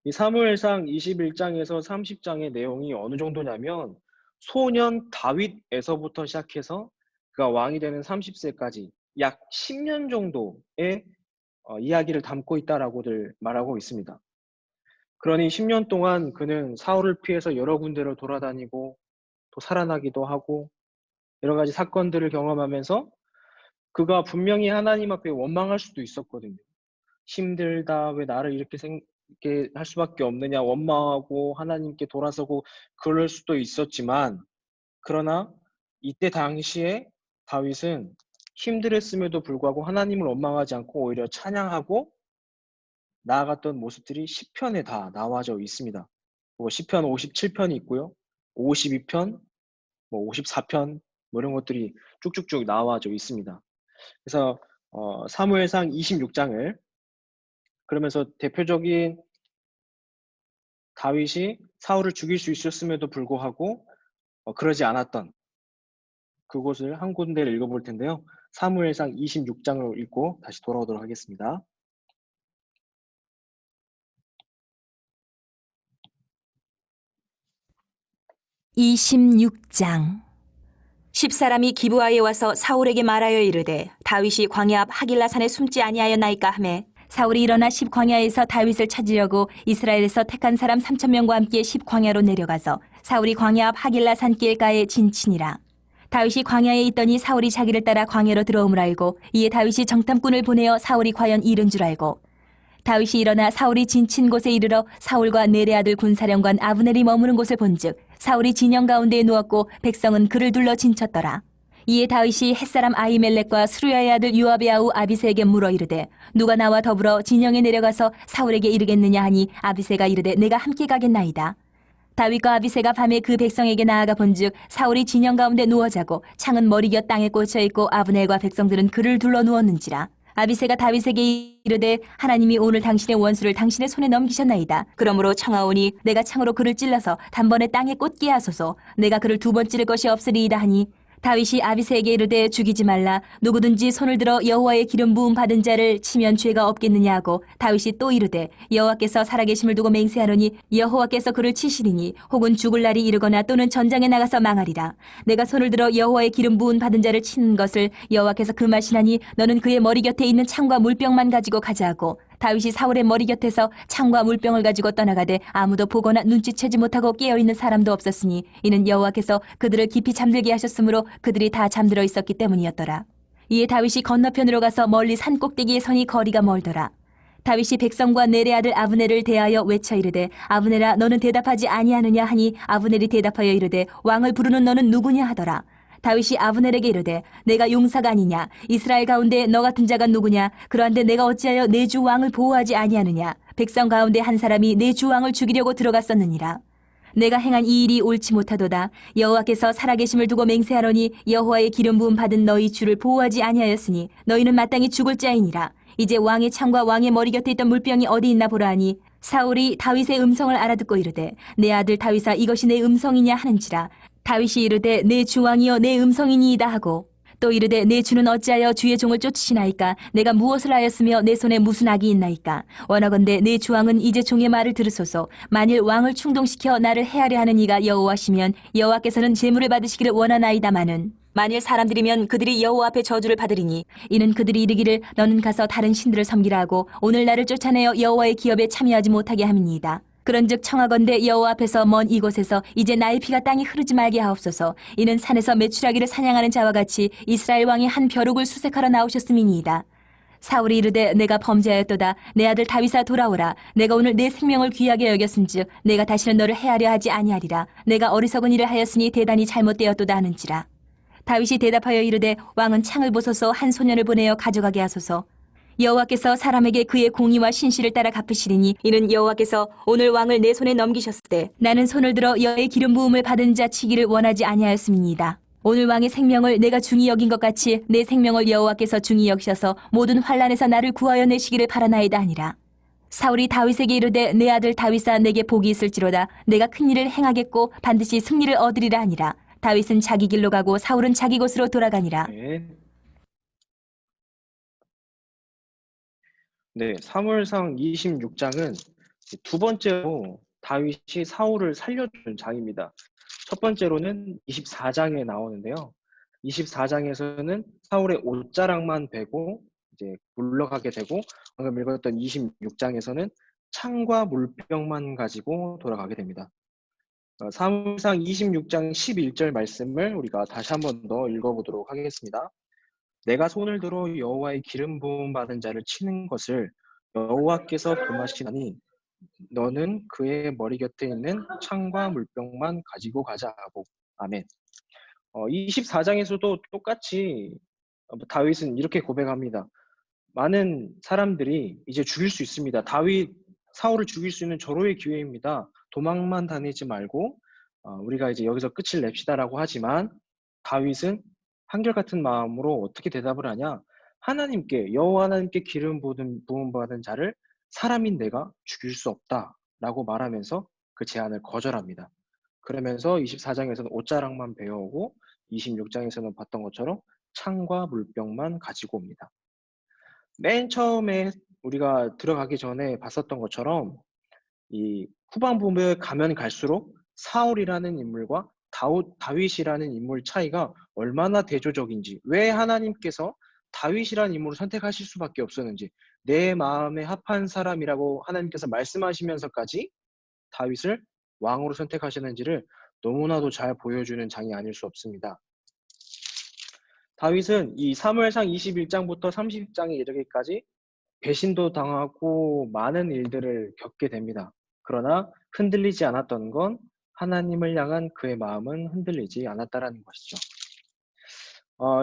이 사무엘상 21장에서 30장의 내용이 어느 정도냐면 소년 다윗에서부터 시작해서 그가 왕이 되는 30세까지 약 10년 정도의 이야기를 담고 있다라고들 말하고 있습니다. 그러니 10년 동안 그는 사울을 피해서 여러 군데를 돌아다니고 또 살아나기도 하고 여러 가지 사건들을 경험하면서 그가 분명히 하나님 앞에 원망할 수도 있었거든요. 힘들다, 왜 나를 이렇게 할 수밖에 없느냐 원망하고 하나님께 돌아서고 그럴 수도 있었지만, 그러나 이때 당시에 다윗은 힘들었음에도 불구하고 하나님을 원망하지 않고 오히려 찬양하고 나아갔던 모습들이 시편에 다 나와져 있습니다. 시편 57편이 있고요, 52편, 54편 이런 것들이 쭉쭉쭉 나와져 있습니다. 그래서 사무엘상 26장을 그러면서 대표적인 다윗이 사울을 죽일 수 있었음에도 불구하고 그러지 않았던 그곳을 한 군데를 읽어볼 텐데요. 사무엘상 26장을 읽고 다시 돌아오도록 하겠습니다. (26장) 10사람이 기브아에 와서 사울에게 말하여 이르되 다윗이 광야 앞 하길라산에 숨지 아니하였나이까 하매 사울이 일어나 10광야에서 다윗을 찾으려고 이스라엘에서 택한 사람 3,000명과 함께 10광야로 내려가서 사울이 광야 앞 하길라산 길가에 진치니라. 다윗이 광야에 있더니 사울이 자기를 따라 광야로 들어옴을 알고 이에 다윗이 정탐꾼을 보내어 사울이 과연 잃은 줄 알고 다윗이 일어나 사울이 진친 곳에 이르러 사울과 네레 아들 군사령관 아브넬이 머무는 곳을 본즉 사울이 진영 가운데에 누웠고 백성은 그를 둘러 진쳤더라. 이에 다윗이 햇사람 아히멜렉과 스루야의 아들 요압의 아우 아비새에게 물어 이르되 누가 나와 더불어 진영에 내려가서 사울에게 이르겠느냐 하니 아비새가 이르되 내가 함께 가겠나이다. 다윗과 아비새가 밤에 그 백성에게 나아가 본즉 사울이 진영 가운데 누워 자고 창은 머리곁 땅에 꽂혀 있고 아브넬과 백성들은 그를 둘러 누웠는지라. 아비새가 다윗에게 이르되 하나님이 오늘 당신의 원수를 당신의 손에 넘기셨나이다. 그러므로 청하오니 내가 창으로 그를 찔러서 단번에 땅에 꽂게 하소서. 내가 그를 두 번 찌를 것이 없으리이다 하니 다윗이 아비새에게 이르되 죽이지 말라. 누구든지 손을 들어 여호와의 기름 부음 받은 자를 치면 죄가 없겠느냐 하고 다윗이 또 이르되 여호와께서 살아계심을 두고 맹세하노니 여호와께서 그를 치시리니 혹은 죽을 날이 이르거나 또는 전장에 나가서 망하리라. 내가 손을 들어 여호와의 기름 부음 받은 자를 치는 것을 여호와께서 금하시나니 너는 그의 머리 곁에 있는 창과 물병만 가지고 가자 하고 다윗이 사울의 머리 곁에서 창과 물병을 가지고 떠나가되 아무도 보거나 눈치채지 못하고 깨어있는 사람도 없었으니 이는 여호와께서 그들을 깊이 잠들게 하셨으므로 그들이 다 잠들어 있었기 때문이었더라. 이에 다윗이 건너편으로 가서 멀리 산 꼭대기에 서니 거리가 멀더라. 다윗이 백성과 넬의 아들 아브넬을 대하여 외쳐 이르되 아브넬아 너는 대답하지 아니하느냐 하니 아브넬이 대답하여 이르되 왕을 부르는 너는 누구냐 하더라. 다윗이 아브넬에게 이르되 내가 용사가 아니냐 이스라엘 가운데 너 같은 자가 누구냐 그러한데 내가 어찌하여 내 주 왕을 보호하지 아니하느냐 백성 가운데 한 사람이 내 주 왕을 죽이려고 들어갔었느니라. 내가 행한 이 일이 옳지 못하도다. 여호와께서 살아계심을 두고 맹세하노니 여호와의 기름 부음 받은 너희 주를 보호하지 아니하였으니 너희는 마땅히 죽을 자이니라. 이제 왕의 창과 왕의 머리 곁에 있던 물병이 어디 있나 보라 하니 사울이 다윗의 음성을 알아듣고 이르되 내 아들 다윗아 이것이 내 음성이냐 하는지라. 다윗이 이르되 내 주왕이여 내 음성이니이다 하고 또 이르되 내 주는 어찌하여 주의 종을 쫓으시나이까 내가 무엇을 하였으며 내 손에 무슨 악이 있나이까 원하건대 내 주왕은 이제 종의 말을 들으소서. 만일 왕을 충동시켜 나를 해하려 하는 이가 여호와시면 여호와께서는 제물을 받으시기를 원하나이다마는 만일 사람들이면 그들이 여호와 앞에 저주를 받으리니 이는 그들이 이르기를 너는 가서 다른 신들을 섬기라 하고 오늘 나를 쫓아내어 여호와의 기업에 참여하지 못하게 함이니이다. 그런즉 청하건대 여호와 앞에서 먼 이곳에서 이제 나의 피가 땅에 흐르지 말게 하옵소서. 이는 산에서 메추라기를 사냥하는 자와 같이 이스라엘 왕이 한 벼룩을 수색하러 나오셨음이니이다. 사울이 이르되 내가 범죄하였도다. 내 아들 다윗아 돌아오라. 내가 오늘 내 생명을 귀하게 여겼은즉 내가 다시는 너를 해하려 하지 아니하리라. 내가 어리석은 일을 하였으니 대단히 잘못되었도다 하는지라. 다윗이 대답하여 이르되 왕은 창을 보소서 한 소년을 보내어 가져가게 하소서. 여호와께서 사람에게 그의 공의와 신실을 따라 갚으시리니 이는 여호와께서 오늘 왕을 내 손에 넘기셨을 때 나는 손을 들어 여의 기름 부음을 받은 자 치기를 원하지 아니하였음이니이다. 오늘 왕의 생명을 내가 중히 여긴 것 같이 내 생명을 여호와께서 중히 여기셔서 모든 환난에서 나를 구하여 내시기를 바라나이다 하니라. 사울이 다윗에게 이르되 내 아들 다윗아 내게 복이 있을지로다. 내가 큰 일을 행하겠고 반드시 승리를 얻으리라 하니라. 다윗은 자기 길로 가고 사울은 자기 곳으로 돌아가니라. 네, 사무엘상 26장은 두 번째로 다윗이 사울을 살려준 장입니다. 첫 번째로는 24장에 나오는데요. 24장에서는 사울의 옷자락만 베고 이제 물러가게 되고 방금 읽었던 26장에서는 창과 물병만 가지고 돌아가게 됩니다. 사무엘상 26장 11절 말씀을 우리가 다시 한 번 더 읽어보도록 하겠습니다. 내가 손을 들어 여호와의 기름 부음 받은 자를 치는 것을 여호와께서 금하시나니 너는 그의 머리 곁에 있는 창과 물병만 가지고 가자 하고 아멘. 24장에서도 똑같이 다윗은 이렇게 고백합니다. 많은 사람들이 이제 죽일 수 있습니다. 사울을 죽일 수 있는 절호의 기회입니다. 도망만 다니지 말고 우리가 이제 여기서 끝을 냅시다라고 하지만 다윗은 한결같은 마음으로 어떻게 대답을 하냐? 여호와 하나님께 기름 부음 받은 자를 사람인 내가 죽일 수 없다라고 말하면서 그 제안을 거절합니다. 그러면서 24장에서는 옷자락만 베어오고 26장에서는 봤던 것처럼 창과 물병만 가지고 옵니다. 맨 처음에 우리가 들어가기 전에 봤었던 것처럼 이 후반부에 가면 갈수록 사울이라는 인물과 다윗이라는 인물 차이가 얼마나 대조적인지, 왜 하나님께서 다윗이라는 인물을 선택하실 수밖에 없었는지, 내 마음에 합한 사람이라고 하나님께서 말씀하시면서까지 다윗을 왕으로 선택하시는지를 너무나도 잘 보여주는 장이 아닐 수 없습니다. 다윗은 이 사무엘상 21장부터 30장에 이르기까지 배신도 당하고 많은 일들을 겪게 됩니다. 그러나 흔들리지 않았던 건 하나님을 향한 그의 마음은 흔들리지 않았다라는 것이죠.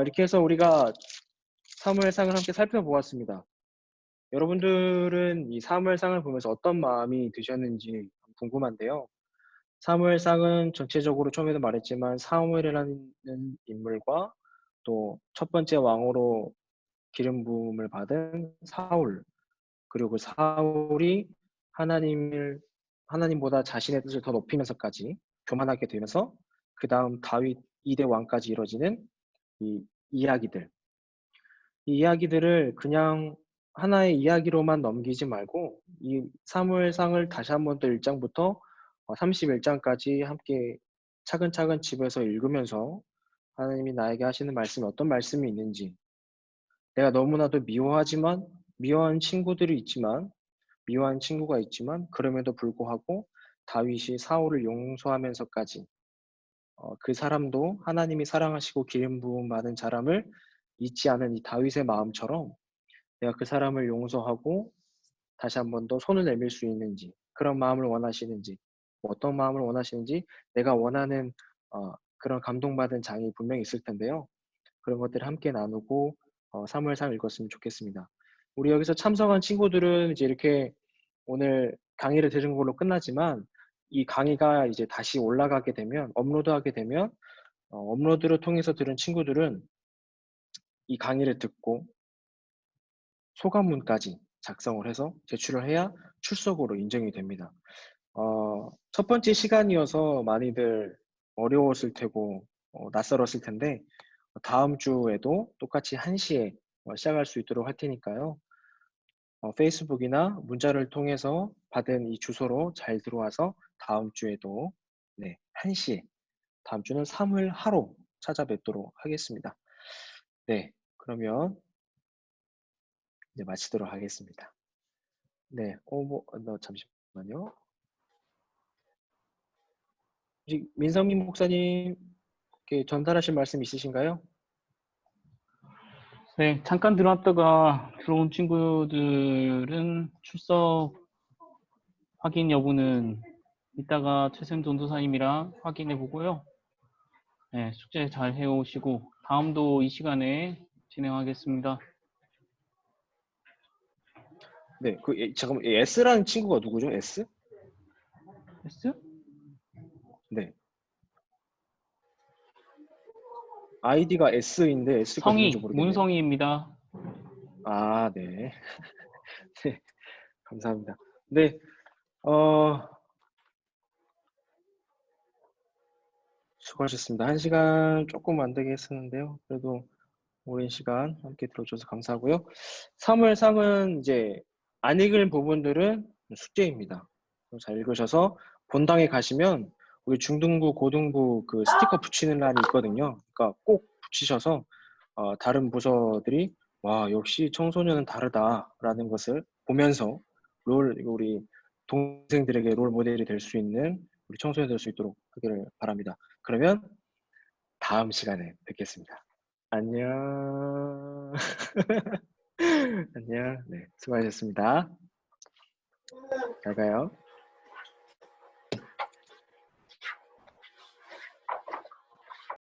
이렇게 해서 우리가 사무엘상을 함께 살펴보았습니다. 여러분들은 이 사무엘상을 보면서 어떤 마음이 드셨는지 궁금한데요. 사무엘상은 전체적으로 처음에도 말했지만 사무엘이라는 인물과 또 첫 번째 왕으로 기름 부음을 받은 사울, 그리고 그 사울이 하나님보다 자신의 뜻을 더 높이면서까지 교만하게 되면서 그 다음 다윗 2대 왕까지 이루어지는 이 이야기들. 이 이야기들을 그냥 하나의 이야기로만 넘기지 말고 이 사무엘상을 다시 한 번 더 1장부터 31장까지 함께 차근차근 집에서 읽으면서 하나님이 나에게 하시는 말씀이 어떤 말씀이 있는지, 내가 너무나도 미워한 친구가 있지만 그럼에도 불구하고 다윗이 사울을 용서하면서까지 그 사람도 하나님이 사랑하시고 기름 부음 받은 사람을 잊지 않은 이 다윗의 마음처럼 내가 그 사람을 용서하고 다시 한 번 더 손을 내밀 수 있는지, 그런 마음을 원하시는지, 어떤 마음을 원하시는지, 내가 원하는 그런 감동받은 장이 분명히 있을 텐데요. 그런 것들을 함께 나누고 사무엘상을 읽었으면 좋겠습니다. 우리 여기서 참석한 친구들은 이제 이렇게 오늘 강의를 들은 걸로 끝나지만, 이 강의가 이제 다시 올라가게 되면, 업로드하게 되면 업로드를 통해서 들은 친구들은 이 강의를 듣고 소감문까지 작성을 해서 제출을 해야 출석으로 인정이 됩니다. 첫 번째 시간이어서 많이들 어려웠을 테고 낯설었을 텐데, 다음 주에도 똑같이 1시에 시작할 수 있도록 할 테니까요. 페이스북이나 문자를 통해서 받은 이 주소로 잘 들어와서 다음 주에도 1시에, 다음 주는 사무엘하로 찾아뵙도록 하겠습니다. 네, 그러면 이제 마치도록 하겠습니다. 네, 잠시만요. 민성민 목사님, 이렇게 전달하실 말씀 있으신가요? 네, 잠깐 들어왔다가 들어온 친구들은 출석 확인 여부는 이따가 최샘 전도사님이랑 확인해 보고요. 네, 숙제 잘 해오시고 다음도 이 시간에 진행하겠습니다. 네, 잠깐만, S라는 친구가 누구죠? S? S? 네. 아이디가 S인데 S가 누군지 모르겠네요. 문성희입니다. 아, 네. 네, 감사합니다. 네, 수고하셨습니다. 1시간 조금 안 되게 했었는데요. 그래도 오랜 시간 함께 들어주셔서 감사하고요. 사무엘상은 이제 안 읽은 부분들은 숙제입니다. 잘 읽으셔서 본당에 가시면 우리 중등부, 고등부 그 스티커 붙이는欄이 있거든요. 그러니까 꼭 붙이셔서 다른 부서들이 와, 역시 청소년은 다르다라는 것을 보면서 우리 동생들에게 롤 모델이 될 수 있는 우리 청소년이 될 수 있도록 하기를 바랍니다. 그러면 다음 시간에 뵙겠습니다. 안녕. 안녕. 네, 수고하셨습니다. 잘 가요.